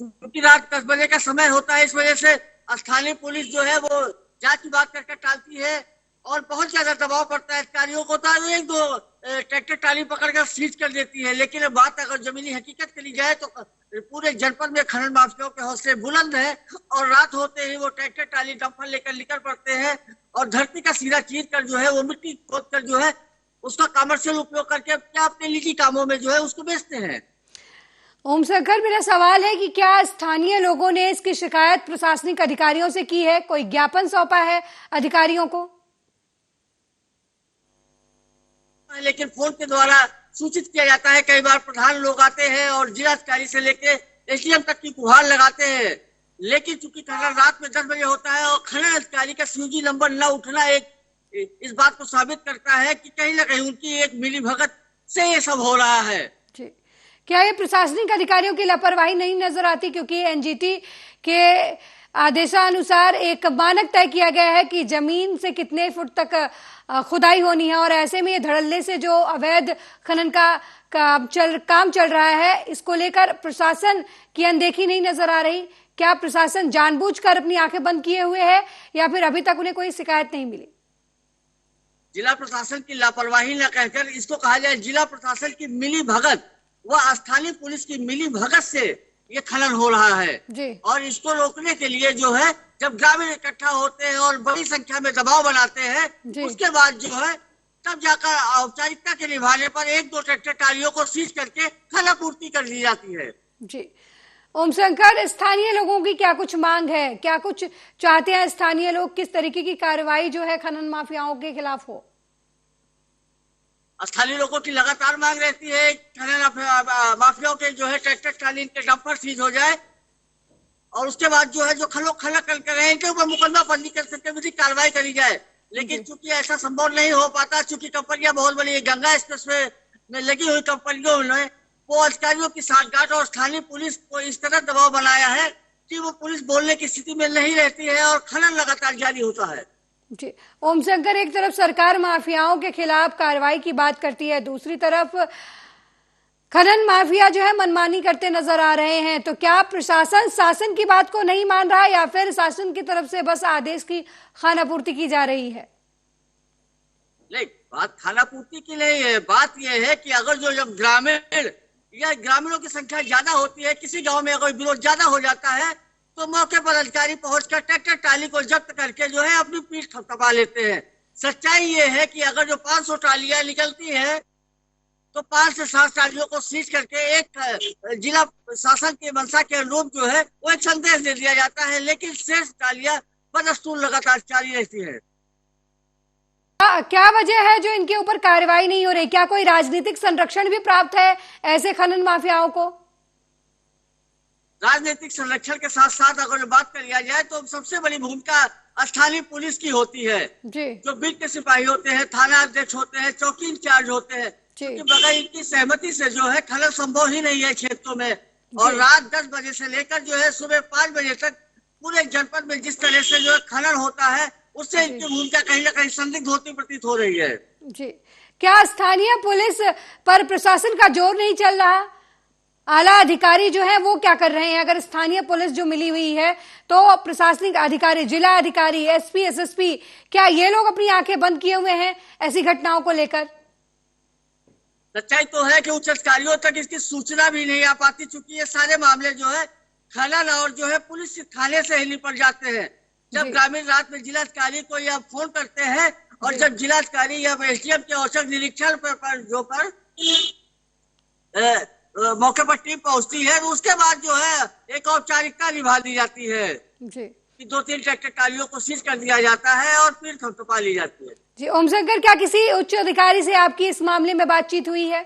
क्योंकि रात 10 बजे का समय होता है, इस वजह से स्थानीय पुलिस जो है वो जांच की बात करके टालती है, और बहुत ज्यादा दबाव पड़ता है अधिकारियों को, तो 1-2 ट्रैक्टर ट्राली पकड़कर सीज कर देती है। लेकिन बात अगर जमीनी हकीकत करी जाए तो पूरे जनपद में खनन माफियाओं के हौसले बुलंद है, और रात होते ही वो ट्रैक्टर ट्राली डंपर लेकर निकल पड़ते हैं, और धरती का सीधा चीर कर जो है वो मिट्टी खोद कर जो है उसका कमर्शियल उपयोग करके अपने निजी कामों में जो है उसको बेचते हैं। ओम शंकर, मेरा सवाल है कि क्या स्थानीय लोगों ने इसकी शिकायत प्रशासनिक अधिकारियों से की है? कोई ज्ञापन सौंपा है अधिकारियों को? लेकिन फोन के द्वारा सूचित किया जाता है। कई बार प्रधान लोग आते हैं और जिलाधिकारी से लेके एसडीएम तक की गुहार लगाते हैं, लेकिन चूंकि खनन रात में 10 बजे होता है और खनन अधिकारी का सीयूजी नंबर न उठना एक इस बात को साबित करता है कि कहीं ना कहीं उनकी एक मिलीभगत से ये सब हो रहा है। क्या ये प्रशासनिक अधिकारियों की लापरवाही नहीं नजर आती? क्योंकि एनजीटी के आदेशानुसार एक मानक तय किया गया है कि जमीन से कितने फुट तक खुदाई होनी है, और ऐसे में ये धड़ल्ले से जो अवैध खनन का काम चल रहा है, इसको लेकर प्रशासन की अनदेखी नहीं नजर आ रही? क्या प्रशासन जानबूझकर अपनी आंखें बंद किए हुए है या फिर अभी तक उन्हें कोई शिकायत नहीं मिली? जिला प्रशासन की लापरवाही न कहकर इसको कहा जाए जिला प्रशासन की मिली भगत व स्थानीय पुलिस की मिली भगत से ये खनन हो रहा है जी। और इसको रोकने के लिए जो है जब ग्रामीण इकट्ठा होते हैं और बड़ी संख्या में दबाव बनाते हैं, उसके बाद जो है तब जाकर औपचारिकता के निभाने पर 1-2 ट्रैक्टर ट्रालियों को सीज करके खानापूर्ति कर दी जाती है। जी ओम शंकर, स्थानीय लोगों की क्या कुछ मांग है? क्या कुछ चाहते हैं स्थानीय लोग? किस तरीके की कार्रवाई जो है खनन माफियाओं के खिलाफ हो? स्थानीय लोगों की लगातार मांग रहती है खनन माफियाओं के जो है ट्रैक्टर ट्राली इनके डंपर सीज हो जाए और उसके बाद जो है जो खनन कर रहे हैं इनके ऊपर मुकदमा पंजीकृत करके विधिक कार्रवाई करी जाए। लेकिन चूंकि ऐसा संभव नहीं हो पाता, चूंकि कंपनियां बहुत बड़ी है, गंगा एक्सप्रेसवे में लगी हुई कंपनियों ने वो अधिकारियों की साठगांठ और स्थानीय पुलिस को इस तरह दबाव बनाया है कि वो पुलिस बोलने की स्थिति में नहीं रहती है और खनन लगातार जारी होता है। जी ओम शंकर, एक तरफ सरकार माफियाओं के खिलाफ कार्रवाई की बात करती है, दूसरी तरफ खनन माफिया जो है मनमानी करते नजर आ रहे हैं, तो क्या प्रशासन शासन की बात को नहीं मान रहा या फिर शासन की तरफ से बस आदेश की खानापूर्ति की जा रही है? नहीं, बात खानापूर्ति की नहीं है, बात यह है कि अगर जो जब ग्रामीण या ग्रामीणों की संख्या ज्यादा होती है, किसी गांव में अगर विरोध ज्यादा हो जाता है तो मौके पर अधिकारी पहुंचकर ट्रैक्टर ट्राली को जब्त करके जो है अपनी पीठ थपथपा लेते हैं। सच्चाई ये है कि अगर जो 500 ट्रालियां निकलती है तो 5 से 7 ट्रालियों को सीज करके एक जिला शासन के मंशा के अनुरूप जो है वो एक संदेश दे दिया जाता है, लेकिन शेष ट्रालियां बदस्तूर लगातार जारी रहती है। क्या वजह है जो इनके ऊपर कार्रवाई नहीं हो रही? क्या कोई राजनीतिक संरक्षण भी प्राप्त है ऐसे खनन माफियाओं को? राजनीतिक संरक्षण के साथ साथ अगर बात करी जाए तो सबसे बड़ी भूमिका स्थानीय पुलिस की होती है जी। जो बीट के सिपाही होते हैं, थाना अध्यक्ष होते हैं, चौकी इंचार्ज होते हैं, क्योंकि बगैर इनकी सहमति से जो है खनन संभव ही नहीं है क्षेत्रों में। और रात 10 बजे से लेकर जो है सुबह 5 बजे तक पूरे जनपद में जिस तरह से जो है खनन होता है उससे इनकी भूमिका कहीं ना कहीं संदिग्ध होती प्रतीत हो रही है। जी, क्या स्थानीय पुलिस पर प्रशासन का जोर नहीं चल रहा? आला अधिकारी जो है वो क्या कर रहे हैं? अगर स्थानीय पुलिस जो मिली हुई है तो प्रशासनिक अधिकारी, जिला अधिकारी, एसपी, एसएसपी, क्या ये लोग अपनी आंखें बंद किए हुए हैं ऐसी घटनाओं को लेकर? सच्चाई तो है कि उच्च अधिकारियों तक इसकी सूचना भी नहीं आ पाती, चूंकि ये सारे मामले जो है खनन और जो है पुलिस थाने से ही निपट जाते हैं। जब ग्रामीण रात में जिलाधिकारी को या फोन करते हैं और जब जिलाधिकारी या एसडीएम के औचक निरीक्षण पर मौके पर टीम पहुंचती है तो उसके बाद जो है एक औपचारिकता निभा दी जाती है जी। कि 2-3 ट्रैक्टर ट्रालियों को सीज कर दिया जाता है और फिर थपथपा ली जाती है। जी ओम शंकर, क्या किसी उच्च अधिकारी से आपकी इस मामले में बातचीत हुई है?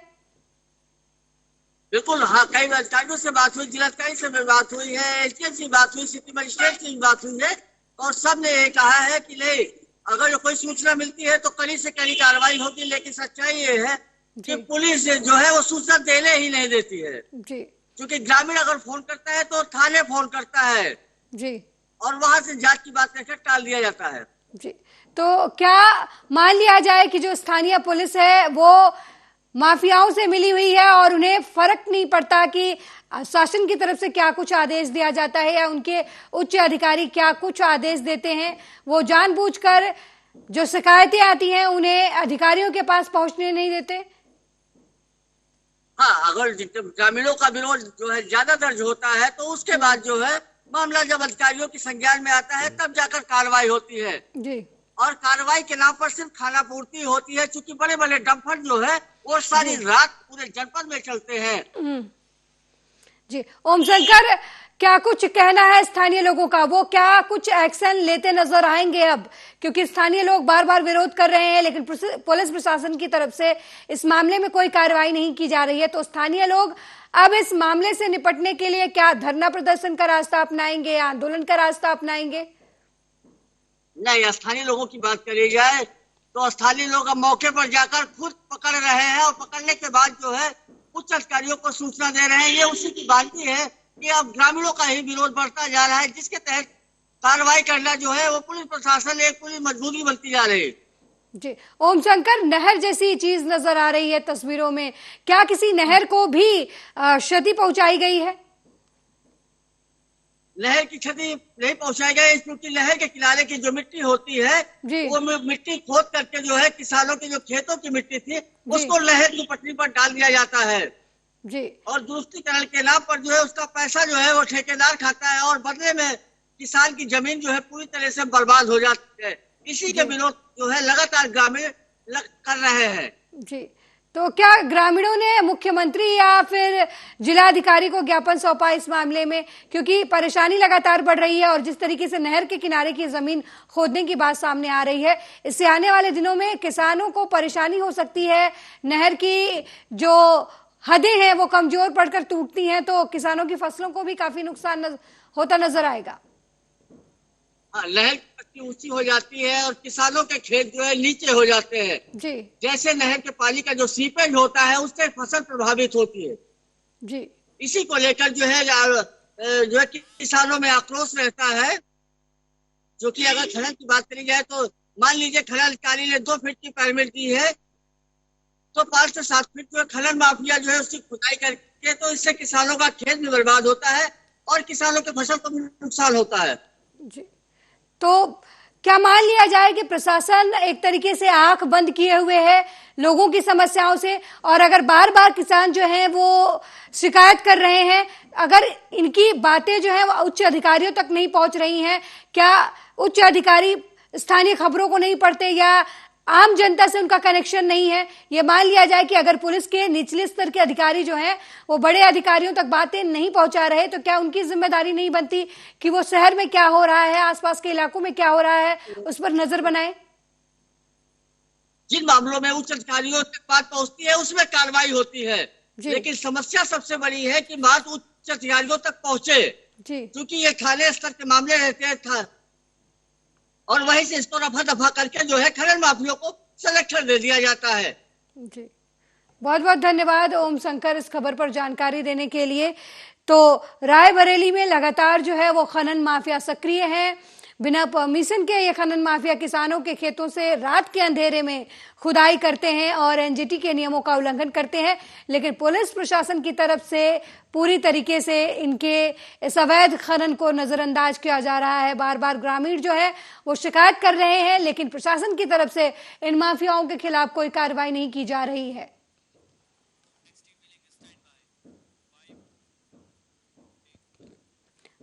बिल्कुल, हाँ, कई अधिकारियों से बात हुई, जिलाधिकारी से भी बात हुई है, एसडीएम से बात हुई, सिटी मजिस्ट्रेट से भी बात हुई है और सब ने ये कहा है कि नहीं, अगर कोई सूचना मिलती है तो कड़ी से कड़ी कार्रवाई होगी। लेकिन सच्चाई ये है कि पुलिस जो है वो सूचना देने ही नहीं देती है जी। क्योंकि ग्रामीण अगर फोन करता है तो थाने फोन करता है जी और वहां से जांच की बात कहकर टाल दिया जाता है जी। तो क्या मान लिया जाए कि जो स्थानीय पुलिस है वो माफियाओं से मिली हुई है और उन्हें फर्क नहीं पड़ता कि शासन की तरफ से क्या कुछ आदेश दिया जाता है या उनके उच्च अधिकारी क्या कुछ आदेश देते हैं, वो जानबूझकर जो शिकायतें आती हैं उन्हें अधिकारियों के पास पहुंचने नहीं देते? हाँ, अगर ग्रामीणों का विरोध जो है ज्यादा दर्ज होता है तो उसके बाद जो है मामला जब अधिकारियों की संज्ञान में आता है तब जाकर कार्रवाई होती है जी। और कार्रवाई के नाम पर सिर्फ खानापूर्ति होती है, क्योंकि बड़े बड़े डंपर जो है वो सारी रात पूरे जनपद में चलते हैं। जी ओम शंकर, क्या कुछ कहना है स्थानीय लोगों का? वो क्या कुछ एक्शन लेते नजर आएंगे अब? क्योंकि स्थानीय लोग बार बार विरोध कर रहे हैं लेकिन पुलिस प्रशासन की तरफ से इस मामले में कोई कार्रवाई नहीं की जा रही है, तो स्थानीय लोग अब इस मामले से निपटने के लिए क्या धरना प्रदर्शन का रास्ता अपनाएंगे या आंदोलन का रास्ता अपनाएंगे? नहीं, स्थानीय लोगों की बात करी जाए तो स्थानीय लोग अब मौके पर जाकर खुद पकड़ रहे हैं और पकड़ने के बाद जो है उच्च अधिकारियों को सूचना दे रहे हैं। ये उसी की बात है कि अब ग्रामीणों का ही विरोध बढ़ता जा रहा है, जिसके तहत कार्रवाई करना जो है वो पुलिस प्रशासन एक पूरी मजबूरी बनती जा रही है। जी, ओम शंकर, नहर जैसी चीज नजर आ रही है तस्वीरों में, क्या किसी नहर को भी क्षति पहुंचाई गई है? नहर की क्षति नहीं पहुंचाई गई, क्योंकि नहर के किनारे की जो मिट्टी होती है वो मिट्टी खोद करके जो है किसानों के जो खेतों की मिट्टी थी उसको नहर की पटरी पर डाल दिया जाता है जी। और दूसरीकरण के नाम पर जो है उसका पैसा जो है वो ठेकेदार खाता है और बदले में किसान की जमीन जो है पूरी तरह से बर्बाद हो जाती है। इसी के विरोध जो है लगातार ग्रामीण कर रहे हैं। जी, तो क्या ग्रामीणों ने मुख्यमंत्री या फिर जिलाधिकारी को ज्ञापन सौंपा इस मामले में, क्योंकि परेशानी लगातार बढ़ रही है और जिस तरीके से नहर के किनारे की जमीन खोदने की बात सामने आ रही है, इससे आने वाले दिनों में किसानों को परेशानी हो सकती है। नहर की जो हदें हैं वो कमजोर पड़कर टूटती हैं तो किसानों की फसलों को भी काफी नुकसान होता नजर आएगा। नहर की पट्टी ऊंची हो जाती है और किसानों के खेत जो है नीचे हो जाते हैं जी। जैसे नहर के पानी का जो सीपेज होता है उससे फसल प्रभावित होती है जी। इसी को लेकर जो है किसानों में आक्रोश रहता है। जो कि अगर खनन की बात करी जाए तो मान लीजिए खनन अधिकारी ने 2 फीट की परमिट दी है तो 5 से 7 फीट जो खनन माफिया जो है उसकी खुदाई करके, तो इससे किसानों का खेत भी बर्बाद होता है और किसानों के फसल को भी नुकसान होता है। जी, तो क्या मान लिया जाए कि प्रशासन एक तरीके से आंख बंद किए हुए है लोगों की समस्याओं से, और अगर बार बार किसान जो हैं वो शिकायत कर रहे हैं, अगर इनकी बातें जो हैं वो उच्च अधिकारियों तक नहीं पहुंच रही हैं, क्या उच्च अधिकारी स्थानीय खबरों को नहीं पढ़ते या आम जनता से उनका कनेक्शन नहीं है? ये मान लिया जाए कि अगर पुलिस के निचले स्तर के अधिकारी जो हैं वो बड़े अधिकारियों तक बातें नहीं पहुंचा रहे तो क्या उनकी जिम्मेदारी नहीं बनती कि वो शहर में क्या हो रहा है, आसपास के इलाकों में क्या हो रहा है, उस पर नजर बनाए? जिन मामलों में उच्च अधिकारियों तक बात पहुंचती है उसमें कार्रवाई होती है, लेकिन समस्या सबसे बड़ी है कि बात उच्च अधिकारियों तक पहुंचे, क्योंकि ये थाने स्तर के मामले रहते हैं और वहीं से इसको रफा दफा करके जो है खनन माफियों को सलेक्शन दे दिया जाता है। जी, बहुत बहुत धन्यवाद ओम शंकर इस खबर पर जानकारी देने के लिए। तो रायबरेली में लगातार जो है वो खनन माफिया सक्रिय है। बिना परमिशन के ये खनन माफिया किसानों के खेतों से रात के अंधेरे में खुदाई करते हैं और एनजीटी के नियमों का उल्लंघन करते हैं, लेकिन पुलिस प्रशासन की तरफ से पूरी तरीके से इनके इस अवैध खनन को नजरअंदाज किया जा रहा है। बार बार ग्रामीण जो है वो शिकायत कर रहे हैं, लेकिन प्रशासन की तरफ से इन माफियाओं के खिलाफ कोई कार्रवाई नहीं की जा रही है।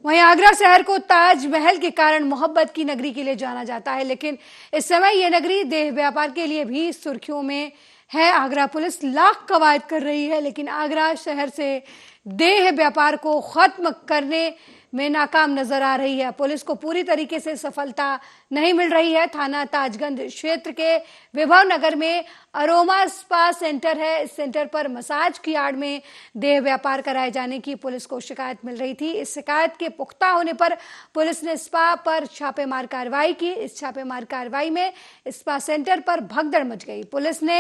वहीं आगरा शहर को ताजमहल के कारण मोहब्बत की नगरी के लिए जाना जाता है, लेकिन इस समय यह नगरी देह व्यापार के लिए भी सुर्खियों में है। आगरा पुलिस लाख कवायद कर रही है, लेकिन आगरा शहर से देह व्यापार को खत्म करने में नाकाम नजर आ रही है। पुलिस को पूरी तरीके से सफलता नहीं मिल रही है। थाना ताजगंज क्षेत्र के विभव नगर में अरोमा स्पा सेंटर है। इस सेंटर पर मसाज की आड़ में देह व्यापार कराए जाने की पुलिस को शिकायत मिल रही थी। इस शिकायत के पुख्ता होने पर पुलिस ने स्पा पर छापेमार कार्रवाई की। इस छापेमार कार्रवाई में स्पा सेंटर पर भगदड़ मच गई। पुलिस ने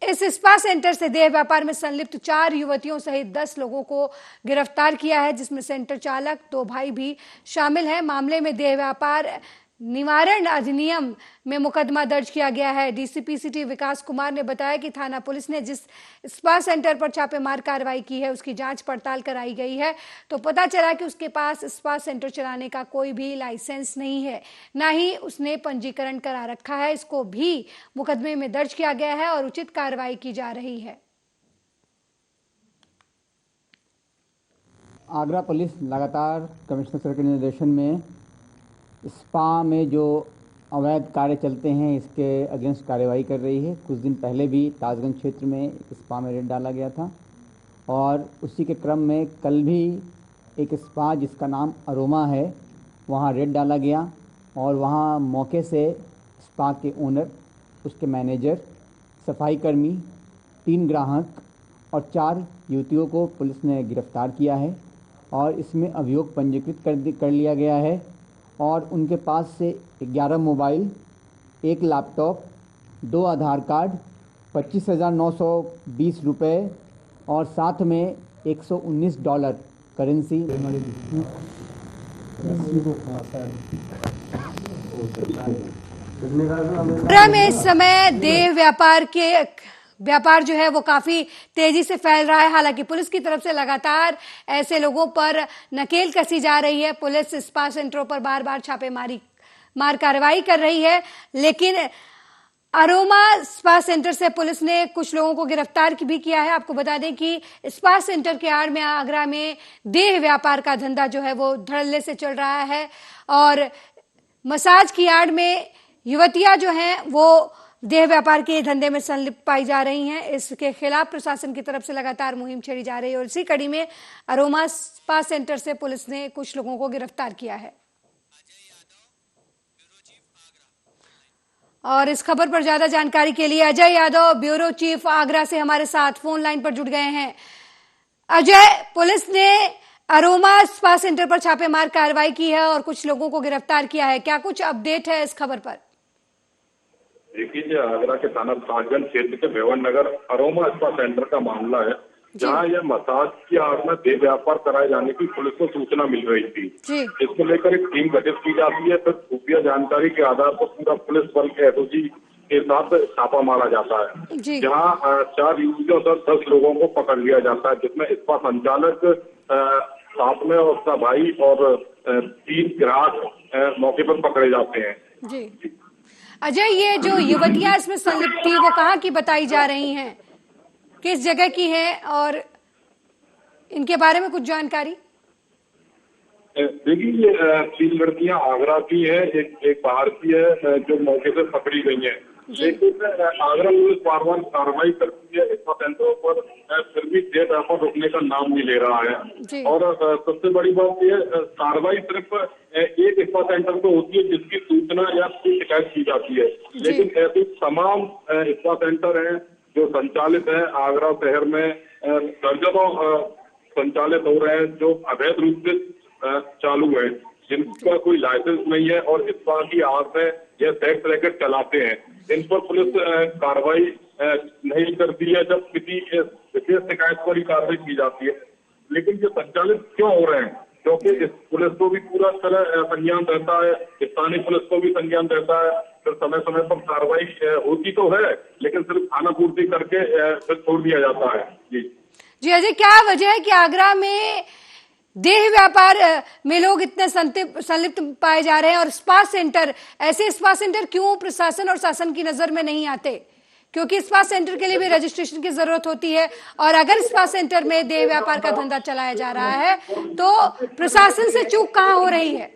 इस स्पा सेंटर से देह व्यापार में संलिप्त 4 युवतियों सहित 10 लोगों को गिरफ्तार किया है, जिसमें सेंटर चालक 2 भाई भी शामिल हैं। मामले में देह व्यापार निवारण अधिनियम में मुकदमा दर्ज किया गया है। डीसीपी सिटी विकास कुमार ने बताया कि थाना पुलिस ने जिस स्पा सेंटर पर छापेमार कार्रवाई की है उसकी जांच पड़ताल कराई गई है, तो पता चला कि उसके पास स्पा सेंटर चलाने का कोई भी लाइसेंस नहीं है, ना ही उसने पंजीकरण करा रखा है। इसको भी मुकदमे में दर्ज किया गया है और उचित कार्रवाई की जा रही है। आगरा पुलिस लगातार कमिश्नर सर के निर्देशन में स्पा में जो अवैध कार्य चलते हैं इसके अगेंस्ट कार्रवाई कर रही है। कुछ दिन पहले भी ताजगंज क्षेत्र में स्पा में रेड डाला गया था और उसी के क्रम में कल भी एक स्पा जिसका नाम अरोमा है वहाँ रेड डाला गया और वहाँ मौके से स्पा के ओनर, उसके मैनेजर, सफाई कर्मी, 3 ग्राहक और 4 युवतियों को पुलिस ने गिरफ्तार किया है और इसमें अभियोग पंजीकृत कर लिया गया है और उनके पास से 11 मोबाइल, 1 लैपटॉप, 2 आधार कार्ड 25,920 रुपये और साथ में $119 करेंसी। में इस समय देह व्यापार जो है वो काफी तेजी से फैल रहा है। हालांकि पुलिस की तरफ से लगातार ऐसे लोगों पर नकेल कसी जा रही है। पुलिस स्पा सेंटरों पर बार बार छापेमारी कार्रवाई कर रही है, लेकिन अरोमा स्पा सेंटर से पुलिस ने कुछ लोगों को गिरफ्तार भी किया है। आपको बता दें कि स्पा सेंटर के आड़ में आगरा में देह व्यापार का धंधा जो है वो धड़ल्ले से चल रहा है और मसाज की आड़ में युवतियां जो हैं वो देह व्यापार के धंधे में संलिप्त पाई जा रही हैं। इसके खिलाफ प्रशासन की तरफ से लगातार मुहिम छेड़ी जा रही है और इसी कड़ी में अरोमा स्पा सेंटर से पुलिस ने कुछ लोगों को गिरफ्तार किया है। और इस खबर पर ज्यादा जानकारी के लिए अजय यादव, ब्यूरो चीफ आगरा से हमारे साथ फोन लाइन पर जुड़ गए हैं। अजय, पुलिस ने अरोमा स्पा सेंटर पर छापेमार कार्रवाई की है और कुछ लोगों को गिरफ्तार किया है, क्या कुछ अपडेट है इस खबर पर? देखिए, आगरा के थाना ताजगंज क्षेत्र के भेवन नगर अरोमा स्पा सेंटर का मामला है, जहां यह मसाज की आड़ में देह व्यापार कराए जाने की पुलिस को सूचना मिल रही थी। इसको लेकर एक टीम गठित की जाती है, फिर खुफिया जानकारी के आधार पर पूरा पुलिस बल के एसओजी के साथ छापा मारा जाता है, जहां 4 युवतियों और 10 लोगों को पकड़ लिया जाता है, जिसमें स्पा संचालक साथ में उसका भाई और 3 ग्राहक मौके पर पकड़े जाते हैं। जी अजय, ये जो युवतियां इसमें संलिप्त थी वो कहाँ की बताई जा रही हैं, किस जगह की है और इनके बारे में कुछ जानकारी? देखिए, ये 3 लड़कियां आगरा की है, एक बाहर की है जो मौके से पकड़ी गई है। लेकिन आगरा पुलिस बार बार कार्रवाई करती है स्पा सेंटरों पर, फिर भी देह व्यापार रोकने का नाम नहीं ले रहा है। और सबसे बड़ी बात यह, कार्रवाई सिर्फ एक स्पा सेंटर को होती है जिसकी सूचना या शिकायत की जाती है, लेकिन ऐसे तमाम स्पा सेंटर हैं जो संचालित है आगरा शहर में, दर्जनों संचालित हो रहे हैं जो अवैध रूप से चालू है, जिनका कोई लाइसेंस नहीं है और स्पा की आड़ में यह सेक्स रैकेट चलाते हैं। इन पर पुलिस कार्रवाई नहीं करती है, जब किसी विशेष शिकायत पर ही कार्रवाई की जाती है। लेकिन ये संचालित क्यों हो रहे हैं? क्योंकि पुलिस को भी पूरा तरह संज्ञान रहता है, स्थानीय पुलिस को भी संज्ञान रहता है, फिर समय समय पर कार्रवाई होती तो है, लेकिन सिर्फ खाना पूर्ति करके फिर छोड़ दिया जाता है। जी अजय, क्या वजह है कि आगरा में देह व्यापार में लोग इतने संलिप्त पाए जा रहे हैं और स्पा सेंटर, ऐसे स्पा सेंटर क्यों प्रशासन और शासन की नजर में नहीं आते? क्योंकि स्पा सेंटर के लिए भी रजिस्ट्रेशन की जरूरत होती है और अगर स्पा सेंटर में देह व्यापार का धंधा चलाया जा रहा है तो प्रशासन से चूक कहाँ हो रही है?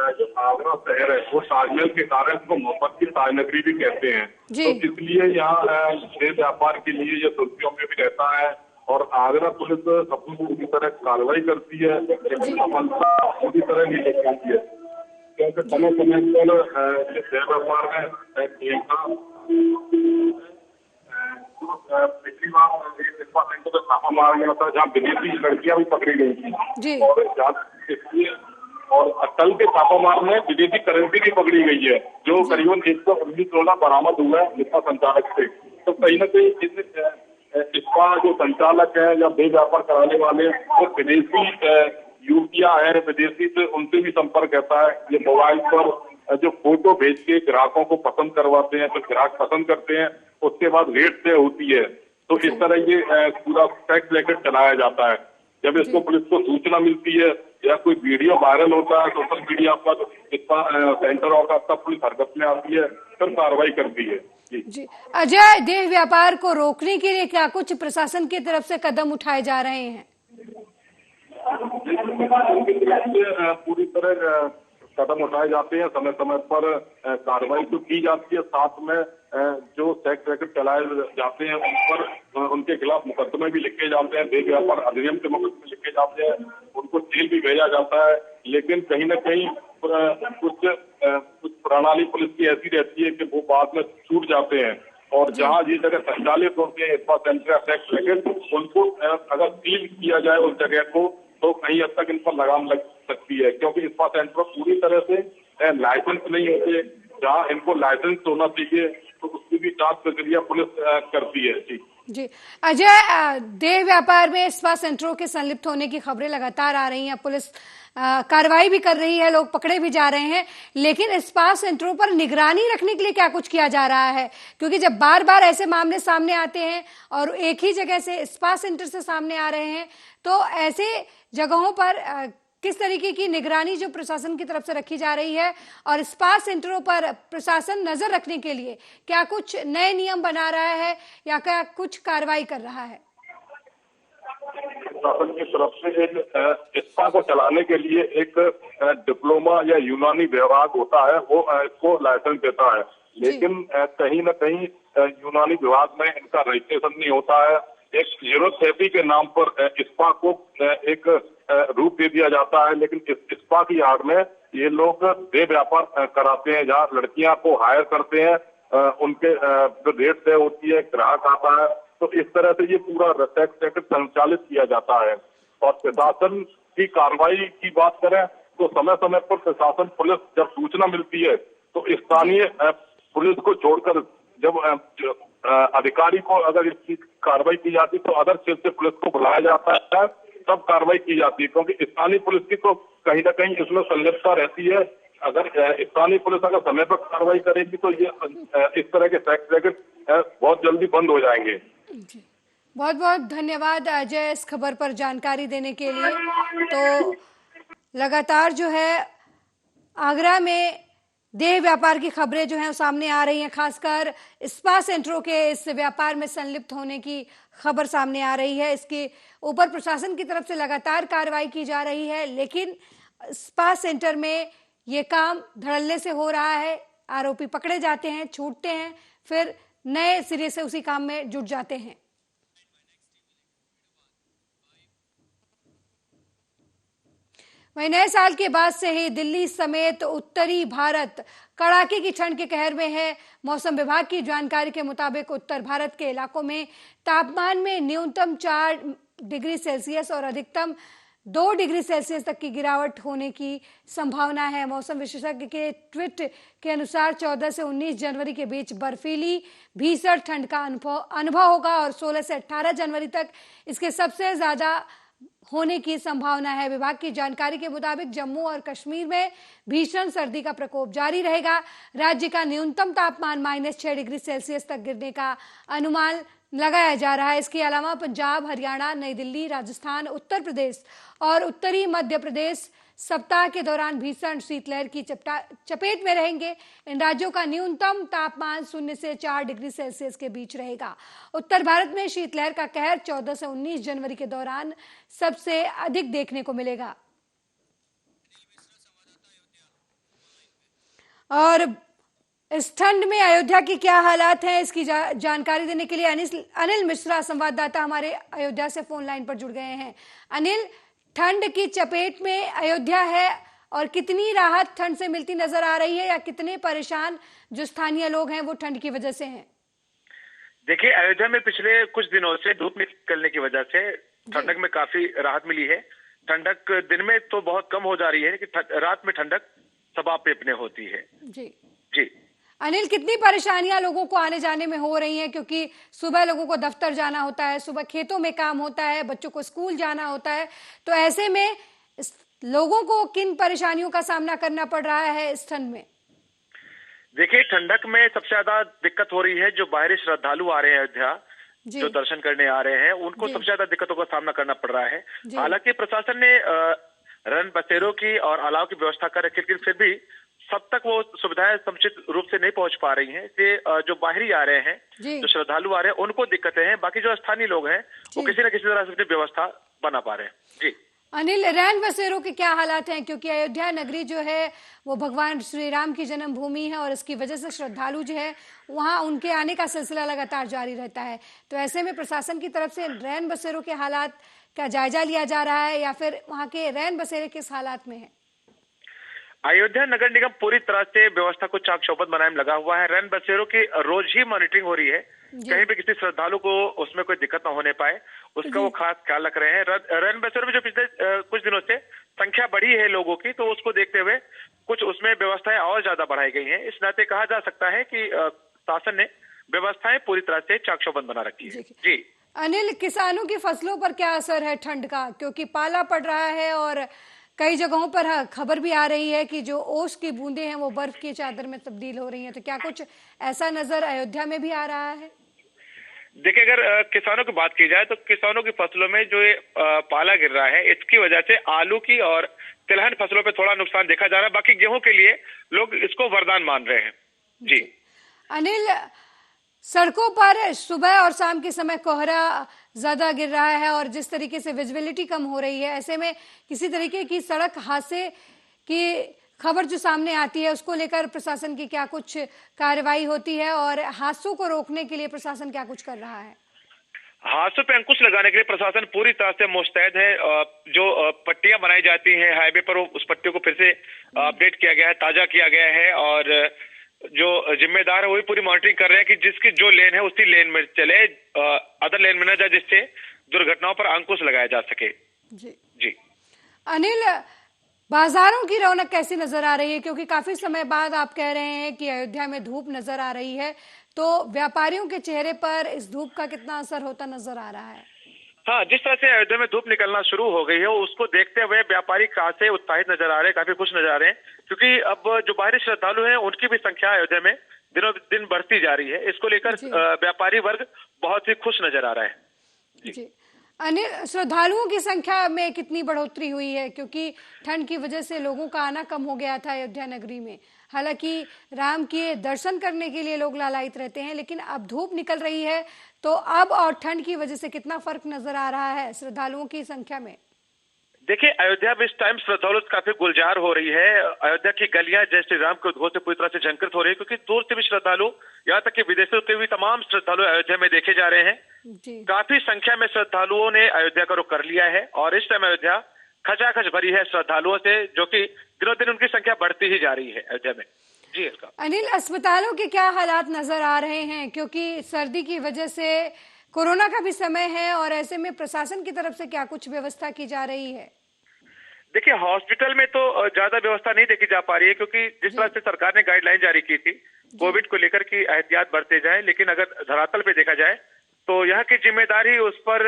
जो आगरा शहर है वो ताजमहल के कारण को मोहब्बत की ताजनगरी भी कहते हैं, तो इसलिए यहाँ देह व्यापार के लिए ये सुर्खियों में भी रहता है और आगरा पुलिस अपनी पूरी तरह कार्रवाई करती है, लेकिन सफलता पूरी तरह नहीं ले पाती है, क्योंकि समय समय पर देह व्यापार में पिछली बार स्पा सेंटर पर छापा मारा गया था जहाँ विदेशी लड़कियां भी पकड़ी गई थी और कल के छापामार में विदेशी करेंसी भी पकड़ी गई है, जो करीबन 119 करोड़ बरामद हुआ है स्पा संचालक से। तो कहीं न कहीं स्पा जो संचालक है या देह व्यापार कराने वाले वो विदेशी युवतियां हैं, विदेशी से उनसे भी संपर्क रहता है। ये मोबाइल पर जो फोटो भेज के ग्राहकों को पसंद करवाते हैं, तो ग्राहक पसंद करते हैं, उसके बाद रेट तय होती है। तो इस तरह ये पूरा टैक्स रैकेट चलाया जाता है। जब इसको पुलिस को सूचना मिलती है या कोई वीडियो वायरल होता है सोशल मीडिया पर सेंटरों का, तब पुलिस हरकत में आती है, फिर कार्रवाई करती है। जी अजय, देह व्यापार को रोकने के लिए क्या कुछ प्रशासन की तरफ से कदम उठाए जा रहे हैं? पूरी तरह कदम उठाए जाते हैं, समय समय पर कार्रवाई तो की जाती है, साथ में जो सेक्स रैकेट चलाए जाते हैं उन पर उनके खिलाफ मुकदमे भी लिखे जाते हैं, देह व्यापार अधिनियम के मुकदमे लिखे जाते हैं, उनको जेल भी भेजा जाता है। लेकिन कहीं न कहीं कुछ प्रणाली पुलिस की ऐसी रहती है कि वो बाद में छूट जाते हैं और जहाँ जिस जगह संचालित होते हैं स्पा सेंटर या सेक्स रैकेट, उनको अगर सील किया जाए उस जगह को तो कहीं हद तक इन पर लगाम लग सकती है, क्योंकि स्पा सेंटर पूरी तरह से लाइसेंस नहीं होते। जहाँ इनको लाइसेंस होना चाहिए तो उसकी भी जांच प्रक्रिया पुलिस करती है। जी अजय, देह व्यापार में स्पा सेंटरों के संलिप्त होने की खबरें लगातार आ रही हैं। पुलिस कार्रवाई भी कर रही है, लोग पकड़े भी जा रहे हैं, लेकिन स्पा सेंटरों पर निगरानी रखने के लिए क्या कुछ किया जा रहा है? क्योंकि जब बार बार ऐसे मामले सामने आते हैं और एक ही जगह से स्पा सेंटर से सामने आ रहे हैं, तो ऐसे जगहों पर किस तरीके की निगरानी जो प्रशासन की तरफ से रखी जा रही है, और स्पा सेंटरों पर प्रशासन नजर रखने के लिए क्या कुछ नए नियम बना रहा है या क्या कुछ कार्रवाई कर रहा है? प्रशासन की तरफ से एक स्पा को चलाने के लिए एक डिप्लोमा या यूनानी विभाग होता है, वो इसको लाइसेंस देता है, लेकिन कहीं न कहीं यूनानी विभाग में इनका रजिस्ट्रेशन नहीं होता है। एक यूरोथेरेपी के नाम पर स्पा को एक रूप दे दिया जाता है, लेकिन इस स्पा की आड़ में ये लोग देह व्यापार कराते हैं, जहाँ लड़कियां को हायर करते हैं, उनके जो रेट तय होती है, ग्राहक आता है, तो इस तरह से ये पूरा रैकेट संचालित किया जाता है। और प्रशासन की कार्रवाई की बात करें तो समय समय पर प्रशासन पुलिस जब सूचना मिलती है तो स्थानीय पुलिस को छोड़कर जब अधिकारी को अगर इसकी कार्रवाई की जाती तो अदर क्षेत्र से पुलिस को बुलाया जाता है, तब कार्रवाई की जाती है, क्योंकि स्थानीय पुलिस की तो कहीं न कहीं इसमें संलिप्तता रहती है। अगर स्थानीय पुलिस अगर समय पर कार्रवाई करेगी तो ये इस तरह के सेक्स रैकेट बहुत जल्दी बंद हो जाएंगे। बहुत बहुत धन्यवाद अजय इस खबर पर जानकारी देने के लिए। तो लगातार जो है आगरा में देह व्यापार की खबरें जो हैं सामने आ रही हैं, खासकर स्पा सेंटरों के इस व्यापार में संलिप्त होने की खबर सामने आ रही है। इसके ऊपर प्रशासन की तरफ से लगातार कार्रवाई की जा रही है, लेकिन स्पा सेंटर में ये काम धड़ल्ले से हो रहा है। आरोपी पकड़े जाते हैं, छूटते हैं, फिर नए सिरे से उसी काम में जुट जाते हैं। वहीं नए साल के बाद से ही दिल्ली समेत उत्तरी भारत कड़ाके की ठंड के कहर में है। मौसम विभाग की जानकारी के मुताबिक उत्तर भारत के इलाकों में तापमान में न्यूनतम 4 डिग्री सेल्सियस और अधिकतम 2 डिग्री सेल्सियस तक की गिरावट होने की संभावना है। मौसम विशेषज्ञ के ट्वीट के अनुसार 14 से 19 जनवरी के बीच बर्फीली भीषण ठंड का अनुभव होगा और 16 से 18 जनवरी तक इसके सबसे ज्यादा होने की संभावना है। विभाग की जानकारी के मुताबिक जम्मू और कश्मीर में भीषण सर्दी का प्रकोप जारी रहेगा। राज्य का न्यूनतम तापमान -6 डिग्री सेल्सियस तक गिरने का अनुमान लगाया जा रहा है। इसके अलावा पंजाब, हरियाणा, नई दिल्ली, राजस्थान, उत्तर प्रदेश और उत्तरी मध्य प्रदेश सप्ताह के दौरान भीषण शीतलहर की चपेट में रहेंगे। इन राज्यों का न्यूनतम तापमान 0 से 4 डिग्री सेल्सियस के बीच रहेगा। उत्तर भारत में शीतलहर का कहर 14 से 19 जनवरी के दौरान सबसे अधिक देखने को मिलेगा। और इस ठंड में अयोध्या की क्या हालात हैं, इसकी जानकारी देने के लिए अनिल मिश्रा संवाददाता हमारे अयोध्या से फोन लाइन पर जुड़ गए हैं। अनिल, ठंड की चपेट में अयोध्या है और कितनी राहत ठंड से मिलती नजर आ रही है, या कितने परेशान जो स्थानीय लोग हैं वो ठंड की वजह से हैं? देखिए, अयोध्या में पिछले कुछ दिनों से धूप निकलने की वजह से ठंडक में काफी राहत मिली है। ठंडक दिन में तो बहुत कम हो जा रही है, कि रात में ठंडक सबा पे अपने होती है। जी जी अनिल, कितनी परेशानियां लोगों को आने जाने में हो रही हैं, क्योंकि सुबह लोगों को दफ्तर जाना होता है, सुबह खेतों में काम होता है, बच्चों को स्कूल जाना होता है, तो ऐसे में लोगों को किन परेशानियों का सामना करना पड़ रहा है इस ठंड में? देखिए, ठंडक में सबसे ज्यादा दिक्कत हो रही है जो बाहरी श्रद्धालु आ रहे हैं अयोध्या, जो दर्शन करने आ रहे हैं, उनको सबसे ज्यादा दिक्कतों का सामना करना पड़ रहा है। हालांकि प्रशासन ने रन बसेरों की और अलाव की व्यवस्था कर रखी, लेकिन फिर भी सब तक वो सुविधाएं समुचित रूप से नहीं पहुंच पा रही हैं। इसलिए जो बाहरी आ रहे हैं, जो श्रद्धालु आ रहे हैं, उनको दिक्कतें हैं। बाकी जो स्थानीय लोग हैं वो किसी न किसी तरह से अपनी व्यवस्था बना पा रहे हैं। जी अनिल, रैन बसेरों के क्या हालात हैं, क्योंकि अयोध्या नगरी जो है वो भगवान श्री राम की जन्मभूमि है और इसकी वजह से श्रद्धालु जो है वहाँ उनके आने का सिलसिला लगातार जारी रहता है। तो ऐसे में प्रशासन की तरफ से रैन बसेरों के हालात का जायजा लिया जा रहा है, या फिर वहाँ के रैन बसेरे किस हालात में है? अयोध्या नगर निगम पूरी तरह से व्यवस्था को चाक चौबंद बनाने में लगा हुआ है। रैन बसेरों की रोज ही मॉनिटरिंग हो रही है, कहीं भी किसी श्रद्धालु को उसमें कोई दिक्कत न होने पाए, उसका वो खास ख्याल रख रहे हैं। रैन बसेरों में जो पिछले कुछ दिनों से संख्या बढ़ी है लोगों की, तो उसको देखते हुए कुछ उसमें व्यवस्थाएं और ज्यादा बढ़ाई गई हैं। इस नाते कहा जा सकता है कि प्रशासन ने व्यवस्थाएं पूरी तरह से चाक चौबंद बना रखी है। जी अनिल, किसानों की फसलों पर क्या असर है ठंड का, क्योंकि पाला पड़ रहा है और कई जगहों पर खबर भी आ रही है कि जो ओस की बूंदें हैं वो बर्फ की चादर में तब्दील हो रही हैं, तो क्या कुछ ऐसा नजर अयोध्या में भी आ रहा है? देखिए, अगर किसानों की बात की जाए तो किसानों की फसलों में जो ये पाला गिर रहा है इसकी वजह से आलू की और तिलहन फसलों पे थोड़ा नुकसान देखा जा रहा है। बाकी गेहूं के लिए लोग इसको वरदान मान रहे हैं। जी अनिल, सड़कों पर सुबह और शाम के समय कोहरा ज्यादा गिर रहा है और जिस तरीके से विजिबिलिटी कम हो रही है, ऐसे में किसी तरीके की सड़क हादसे की खबर जो सामने आती है उसको लेकर प्रशासन की क्या कुछ कार्रवाई होती है और हादसों को रोकने के लिए प्रशासन क्या कुछ कर रहा है? हादसों पे अंकुश लगाने के लिए प्रशासन पूरी तरह से मुस्तैद है। जो पट्टियां बनाई जाती हैं हाईवे पर, उस पट्टियों को फिर से अपडेट किया गया है, ताजा किया गया है और जो जिम्मेदार है वही पूरी मॉनिटरिंग कर रहे हैं कि जिसकी जो लेन है उसी लेन में चले, अदर लेन में न जाए, जिससे दुर्घटनाओं पर अंकुश लगाया जा सके। जी अनिल, बाजारों की रौनक कैसी नजर आ रही है, क्योंकि काफी समय बाद आप कह रहे हैं कि अयोध्या में धूप नजर आ रही है, तो व्यापारियों के चेहरे पर इस धूप का कितना असर होता नजर आ रहा है? हाँ, जिस तरह से अयोध्या में धूप निकलना शुरू हो गई है उसको देखते हुए व्यापारी खासे उत्साहित नजर आ रहे हैं, काफी खुश नजर आ रहे हैं, क्योंकि अब जो बाहरी श्रद्धालु हैं उनकी भी संख्या अयोध्या में दिनों दिन बढ़ती जा रही है। इसको लेकर व्यापारी वर्ग बहुत ही खुश नजर आ रहा है। जी अनिल, श्रद्धालुओं की संख्या में कितनी बढ़ोतरी हुई है, क्योंकि ठंड की वजह से लोगों का आना कम हो गया था अयोध्या नगरी में। हालांकि राम के दर्शन करने के लिए लोग लालायित रहते हैं, लेकिन अब धूप निकल रही है तो अब और ठंड की वजह से कितना फर्क नजर आ रहा है श्रद्धालुओं की संख्या में? देखिए, अयोध्या में इस टाइम श्रद्धालु काफी गुलजार हो रही है। अयोध्या की गलियां जय श्री राम के उद्घोष से पूरी तरह से झंकृत हो रही है, क्योंकि दूर से भी श्रद्धालु, यहाँ तक कि विदेशों के भी तमाम श्रद्धालु अयोध्या में देखे जा रहे हैं। काफी संख्या में श्रद्धालुओं ने अयोध्या का रुख कर लिया है और इस टाइम अयोध्या खचाखच भरी है श्रद्धालुओं से, जो कि दिनों दिन उनकी संख्या बढ़ती ही जा रही है अयोध्या में। जी अनिल, अस्पतालों के क्या हालात नजर आ रहे हैं, क्योंकि सर्दी की वजह से कोरोना का भी समय है और ऐसे में प्रशासन की तरफ से क्या कुछ व्यवस्था की जा रही है? देखिए, हॉस्पिटल में तो ज्यादा व्यवस्था नहीं देखी जा पा रही है, क्योंकि जिस तरह से सरकार ने गाइडलाइन जारी की थी कोविड को लेकर की एहतियात बरते जाए, लेकिन अगर धरातल पे देखा जाए तो यहाँ की जिम्मेदारी उस पर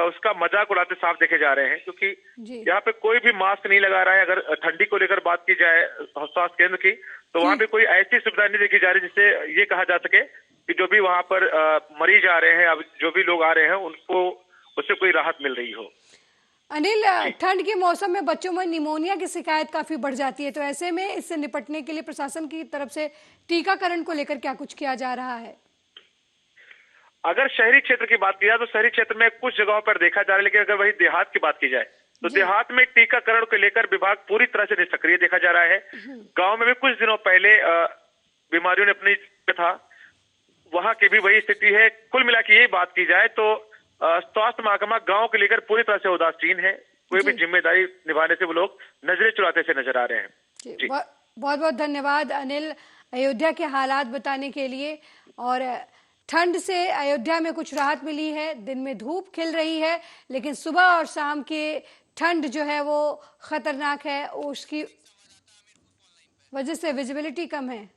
उसका मजाक उड़ाते साफ देखे जा रहे हैं, क्योंकि यहाँ पे कोई भी मास्क नहीं लगा रहा है। अगर ठंडी को लेकर बात की जाए स्वास्थ्य केंद्र की, तो वहाँ पे कोई ऐसी सुविधा नहीं देखी जा रही जिससे ये कहा जा सके कि जो भी वहाँ पर मरीज आ रहे हैं, अब जो भी लोग आ रहे हैं उनको उससे कोई राहत मिल रही हो। अनिल, ठंड के मौसम में बच्चों में निमोनिया की शिकायत काफी बढ़ जाती है, तो ऐसे में इससे निपटने के लिए प्रशासन की तरफ से टीकाकरण को लेकर क्या कुछ किया जा रहा है? अगर शहरी क्षेत्र की बात की जाए तो शहरी क्षेत्र में कुछ जगहों पर देखा जा रहा है, लेकिन अगर वही देहात की बात की जाए तो देहात में टीकाकरण को लेकर विभाग पूरी तरह से निष्क्रिय देखा जा रहा है। गांव में भी कुछ दिनों पहले बीमारियों ने अपनी था, वहां की भी वही स्थिति है। कुल मिला के यही बात की जाए तो स्वास्थ्य महकमा गांव को लेकर पूरी तरह से उदासीन है। कोई भी जिम्मेदारी निभाने से वो लोग नजरें चुराते से नजर आ रहे हैं। जी बहुत बहुत धन्यवाद अनिल, अयोध्या के हालात बताने के लिए। और ठंड से अयोध्या में कुछ राहत मिली है, दिन में धूप खिल रही है, लेकिन सुबह और शाम के ठंड जो है वो खतरनाक है, उसकी वजह से विजिबिलिटी कम है।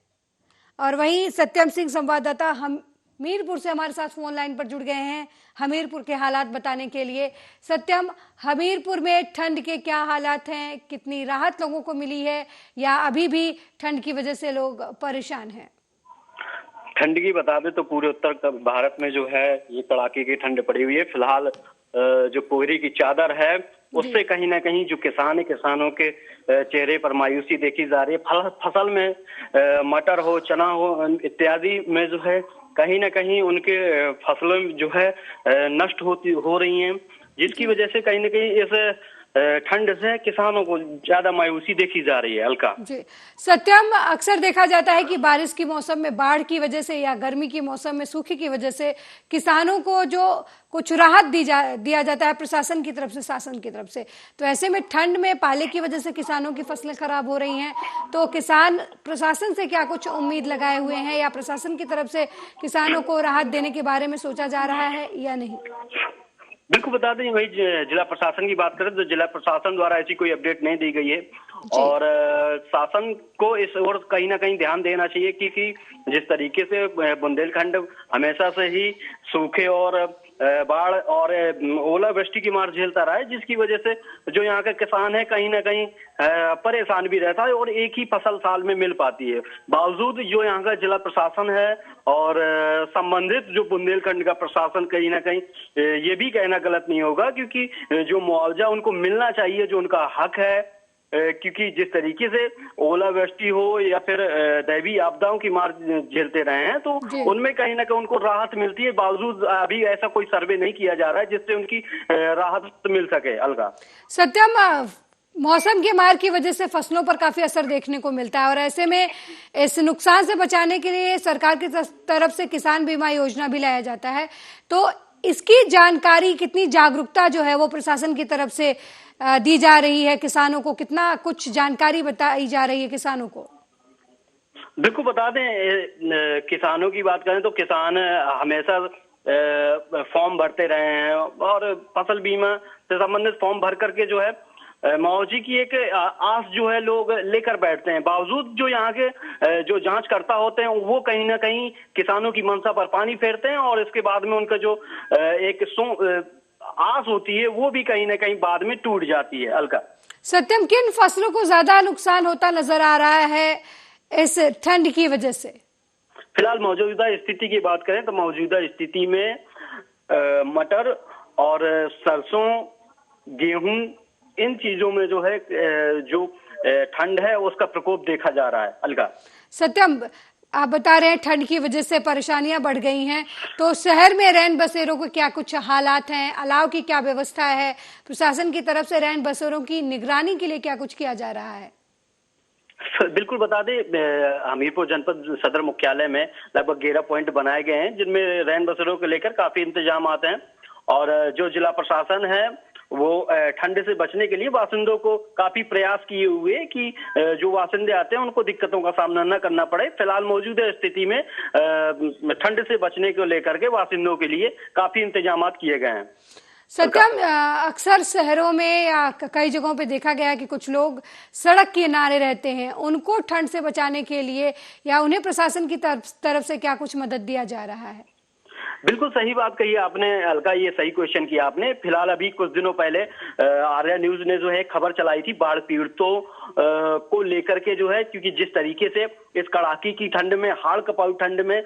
और वहीं सत्यम सिंह संवाददाता हमीरपुर से हमारे साथ फोन लाइन पर जुड़ गए हैं हमीरपुर के हालात बताने के लिए। सत्यम, हमीरपुर में ठंड के क्या हालात हैं, कितनी राहत लोगों को मिली है या अभी भी ठंड की वजह से लोग परेशान हैं? ठंड की बता दें तो पूरे उत्तर भारत में जो है ये कड़ाके की ठंड पड़ी हुई है। फिलहाल जो कोहरे की चादर है उससे कहीं ना कहीं जो किसानों के चेहरे पर मायूसी देखी जा रही है। फसल में मटर हो, चना हो इत्यादि में जो है कहीं ना कहीं उनके फसलों जो है नष्ट हो रही हैं, जिसकी वजह से कहीं ना कहीं इस ठंड से किसानों को ज्यादा मायूसी देखी जा रही है। अलका जी, सत्यम, अक्सर देखा जाता है कि बारिश के मौसम में बाढ़ की वजह से या गर्मी के मौसम में सूखे की वजह से किसानों को जो कुछ राहत दिया जाता है प्रशासन की तरफ से, शासन की तरफ से, तो ऐसे में ठंड में पाले की वजह से किसानों की फसलें खराब हो रही हैं, तो किसान प्रशासन से क्या कुछ उम्मीद लगाए हुए हैं या प्रशासन की तरफ से किसानों को राहत देने के बारे में सोचा जा रहा है या नहीं? बिल्कुल बता दें, वही जिला प्रशासन की बात करें तो जिला प्रशासन द्वारा ऐसी कोई अपडेट नहीं दी गई है और शासन को इस ओर कहीं ना कहीं ध्यान देना चाहिए क्योंकि जिस तरीके से बुंदेलखंड हमेशा से ही सूखे और बाढ़ और ओलावृष्टि की मार झेलता रहा है, जिसकी वजह से जो यहाँ का किसान है कहीं ना कहीं परेशान भी रहता है और एक ही फसल साल में मिल पाती है। बावजूद जो यहाँ का जिला प्रशासन है और संबंधित जो बुंदेलखंड का प्रशासन, कहीं ना कहीं ये भी कहना गलत नहीं होगा क्योंकि जो मुआवजा उनको मिलना चाहिए, जो उनका हक है, क्योंकि जिस तरीके से ओलावृष्टि हो या फिर दैवीय आपदाओं की मार झेलते रहे हैं तो उनमें कहीं ना कहीं उनको राहत मिलती है। बावजूद अभी ऐसा कोई सर्वे नहीं किया जा रहा है जिससे उनकी राहत मिल सके। अलगा सत्यम, मौसम की मार की वजह से फसलों पर काफी असर देखने को मिलता है और ऐसे में इस नुकसान से बचाने के लिए सरकार की तरफ से किसान बीमा योजना भी लाया जाता है, तो इसकी जानकारी, कितनी जागरूकता जो है वो प्रशासन की तरफ से दी जा रही है किसानों को, कितना कुछ जानकारी बताई जा रही है किसानों को? बिल्कुल बता दें, किसानों की बात करें तो किसान हमेशा फॉर्म भरते रहे हैं और फसल बीमा से संबंधित फॉर्म भर करके जो है मुआवजे की एक आस जो है लोग लेकर बैठते हैं। बावजूद जो यहाँ के जो जांचकर्ता होते हैं वो कहीं ना कहीं किसानों की मंशा पर पानी फेरते हैं और इसके बाद में उनका जो एक आस होती है वो भी कहीं ना कहीं बाद में टूट जाती है। अलका, सत्यम, किन फसलों को ज्यादा नुकसान होता नजर आ रहा है इस ठंड की वजह से? फिलहाल मौजूदा स्थिति की बात करें तो मौजूदा स्थिति में मटर और सरसों, गेहूं, इन चीजों में जो है जो ठंड है उसका प्रकोप देखा जा रहा है। अलका, सत्यम, आप बता रहे हैं ठंड की वजह से परेशानियां बढ़ गई हैं, तो शहर में रैन बसेरों को क्या कुछ हालात हैं, अलाव की क्या व्यवस्था है, प्रशासन की तरफ से रैन बसेरों की निगरानी के लिए क्या कुछ किया जा रहा है? बिल्कुल बता दें, हमीरपुर जनपद सदर मुख्यालय में लगभग 11 पॉइंट बनाए गए हैं जिनमें रैन बसेरों को लेकर काफी इंतजाम आते हैं और जो जिला प्रशासन है वो ठंड से बचने के लिए वासिंदों को काफी प्रयास किए हुए कि जो वासिंदे आते हैं उनको दिक्कतों का सामना न करना पड़े। फिलहाल मौजूदा स्थिति में ठंड से बचने को लेकर के वासिंदों के लिए काफी इंतजाम किए गए हैं। सत्यम, अक्सर शहरों में या कई जगहों पे देखा गया है कि कुछ लोग सड़क किनारे रहते हैं, उनको ठंड से बचाने के लिए या उन्हें प्रशासन की तरफ से क्या कुछ मदद दिया जा रहा है? बिल्कुल सही बात कही आपने अलका, ये सही क्वेश्चन किया आपने। फिलहाल अभी कुछ दिनों पहले आर्या न्यूज ने जो है खबर चलाई थी बाढ़ पीड़ितों को लेकर के जो है, क्योंकि जिस तरीके से इस कड़ाके की ठंड में, हाड़ कपाऊ ठंड में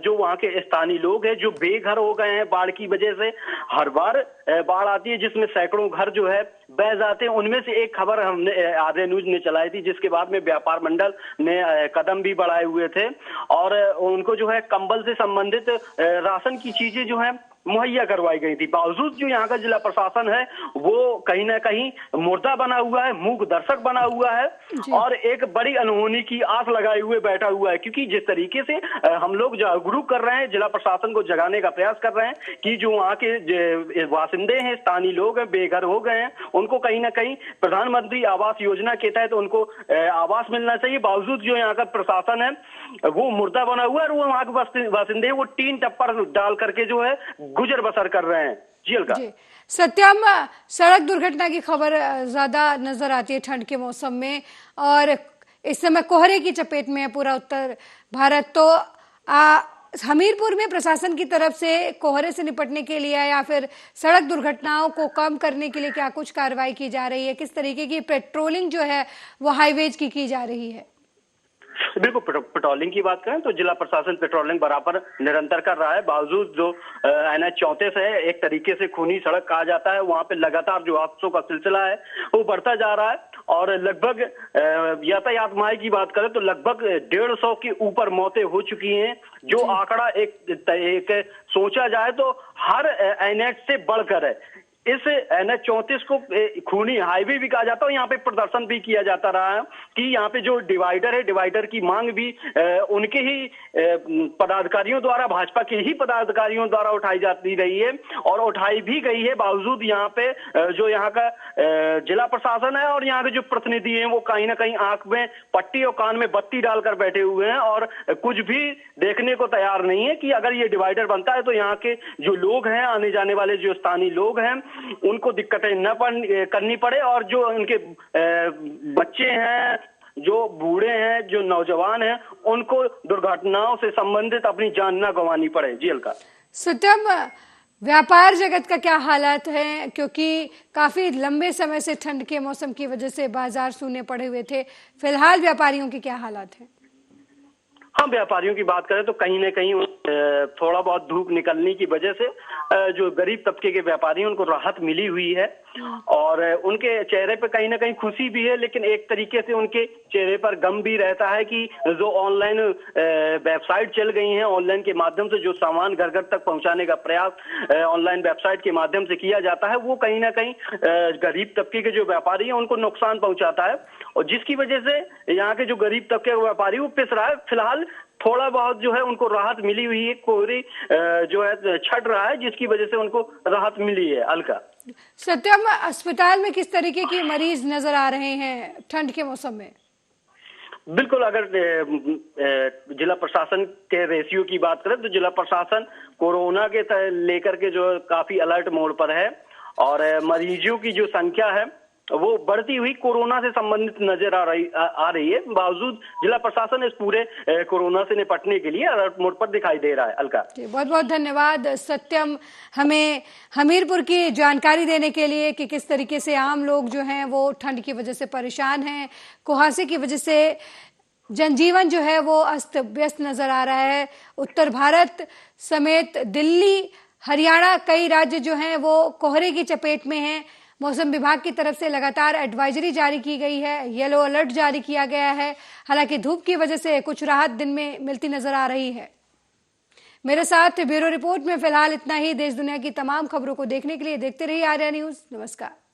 जो वहाँ के स्थानीय लोग हैं जो बेघर हो गए हैं बाढ़ की वजह से, हर बार बाढ़ आती है जिसमें सैकड़ों घर जो है बह जाते हैं। उनमें से एक खबर हमने आर्या न्यूज ने चलाई थी जिसके बाद में व्यापार मंडल ने कदम भी बढ़ाए हुए थे और उनको जो है कंबल से संबंधित राशन की चीजें जो है मुहैया करवाई गई थी। बावजूद जो यहाँ का जिला प्रशासन है वो कहीं ना कहीं मुर्दा बना हुआ है, मूक दर्शक बना हुआ है और एक बड़ी अनहोनी की आस लगाए हुए बैठा हुआ है, क्योंकि जिस तरीके से हम लोग जागरूक कर रहे हैं, जिला प्रशासन को जगाने का प्रयास कर रहे हैं कि जो वहाँ के वासिंदे हैं, स्थानीय लोग हैं, बेघर हो गए हैं, उनको कहीं ना कहीं प्रधानमंत्री आवास योजना के तहत उनको आवास मिलना चाहिए। बावजूद जो यहाँ का प्रशासन है वो मुर्दा बना हुआ है और वो वहाँ के वासिंदे वो टीन टप्पर डाल करके जो है गुजर बसर कर रहे हैं। जी अलका। सत्यम, सड़क दुर्घटना की खबर ज्यादा नजर आती है ठंड के मौसम में और इस समय कोहरे की चपेट में है पूरा उत्तर भारत, तो हमीरपुर में प्रशासन की तरफ से कोहरे से निपटने के लिए या फिर सड़क दुर्घटनाओं को कम करने के लिए क्या कुछ कार्रवाई की जा रही है? किस तरीके की पेट्रोलिंग जो है वो हाईवेज की जा रही है? बिल्कुल, पेट्रोलिंग की बात करें तो जिला प्रशासन पेट्रोलिंग बराबर निरंतर कर रहा है। बावजूद जो NH 34 है, एक तरीके से खूनी सड़क कहा जाता है, वहां पे लगातार जो हादसों का सिलसिला है वो बढ़ता जा रहा है और लगभग यातायात माह की बात करें तो लगभग 150 के ऊपर मौतें हो चुकी हैं, जो आंकड़ा एक सोचा जाए तो हर NH से बढ़कर है। इस NH-34 को खूनी हाईवे भी कहा जाता है। यहाँ पे प्रदर्शन भी किया जाता रहा है कि यहाँ पे जो डिवाइडर है, डिवाइडर की मांग भी उनके ही पदाधिकारियों द्वारा, भाजपा के ही पदाधिकारियों द्वारा उठाई जाती रही है और उठाई भी गई है। बावजूद यहाँ पे जो यहाँ का जिला प्रशासन है और यहाँ के जो प्रतिनिधि हैं वो कहीं ना कहीं आंख में पट्टी और कान में बत्ती डालकर बैठे हुए हैं और कुछ भी देखने को तैयार नहीं है कि अगर ये डिवाइडर बनता है तो यहाँ के जो लोग हैं, आने जाने वाले जो स्थानीय लोग हैं, उनको दिक्कतें न करनी पड़े और जो उनके बच्चे हैं, जो बूढ़े हैं, जो नौजवान हैं, उनको दुर्घटनाओं से संबंधित अपनी जान न गंवानी पड़े। जी अलका। सत्यम, व्यापार जगत का क्या हालात है, क्योंकि काफी लंबे समय से ठंड के मौसम की वजह से बाजार सूने पड़े हुए थे, फिलहाल व्यापारियों के क्या हालात हैं? हाँ, व्यापारियों की बात करें तो कहीं ना कहीं थोड़ा बहुत धूप निकलने की वजह से जो गरीब तबके के व्यापारी हैं उनको राहत मिली हुई है और उनके चेहरे पे कहीं ना कहीं खुशी भी है, लेकिन एक तरीके से उनके चेहरे पर गम भी रहता है कि जो ऑनलाइन वेबसाइट चल गई हैं, ऑनलाइन के माध्यम से जो सामान घर घर तक पहुंचाने का प्रयास ऑनलाइन वेबसाइट के माध्यम से किया जाता है, वो कहीं ना कहीं गरीब तबके के जो व्यापारी हैं उनको नुकसान पहुंचाता है और जिसकी वजह से यहाँ के जो गरीब तबके के व्यापारी वो पिस रहा है। फिलहाल थोड़ा बहुत जो है उनको राहत मिली हुई है, कोहरे जो है छट रहा है, जिसकी वजह से उनको राहत मिली है। अलका। सत्यम, अस्पताल में किस तरीके के मरीज नजर आ रहे हैं ठंड के मौसम में? बिल्कुल, अगर जिला प्रशासन के रेशियो की बात करें तो जिला प्रशासन कोरोना के लेकर के जो काफी अलर्ट मोड पर है और मरीजों की जो संख्या है वो बढ़ती हुई कोरोना से संबंधित नजर आ रही है। बावजूद जिला प्रशासन इस पूरे कोरोना से निपटने के लिए अलर्ट मोड पर दिखाई दे रहा है। अलका, बहुत बहुत धन्यवाद सत्यम, हमें हमीरपुर की जानकारी देने के लिए कि किस तरीके से आम लोग जो हैं वो ठंड की वजह से परेशान हैं, कुहासे की वजह से जनजीवन जो है वो अस्त व्यस्त नजर आ रहा है। उत्तर भारत समेत दिल्ली, हरियाणा, कई राज्य जो हैं वो कोहरे की चपेट में हैं। मौसम विभाग की तरफ से लगातार एडवाइजरी जारी की गई है, येलो अलर्ट जारी किया गया है। हालांकि धूप की वजह से कुछ राहत दिन में मिलती नजर आ रही है। मेरे साथ ब्यूरो रिपोर्ट में फिलहाल इतना ही। देश दुनिया की तमाम खबरों को देखने के लिए देखते रहिए आर्या न्यूज। नमस्कार।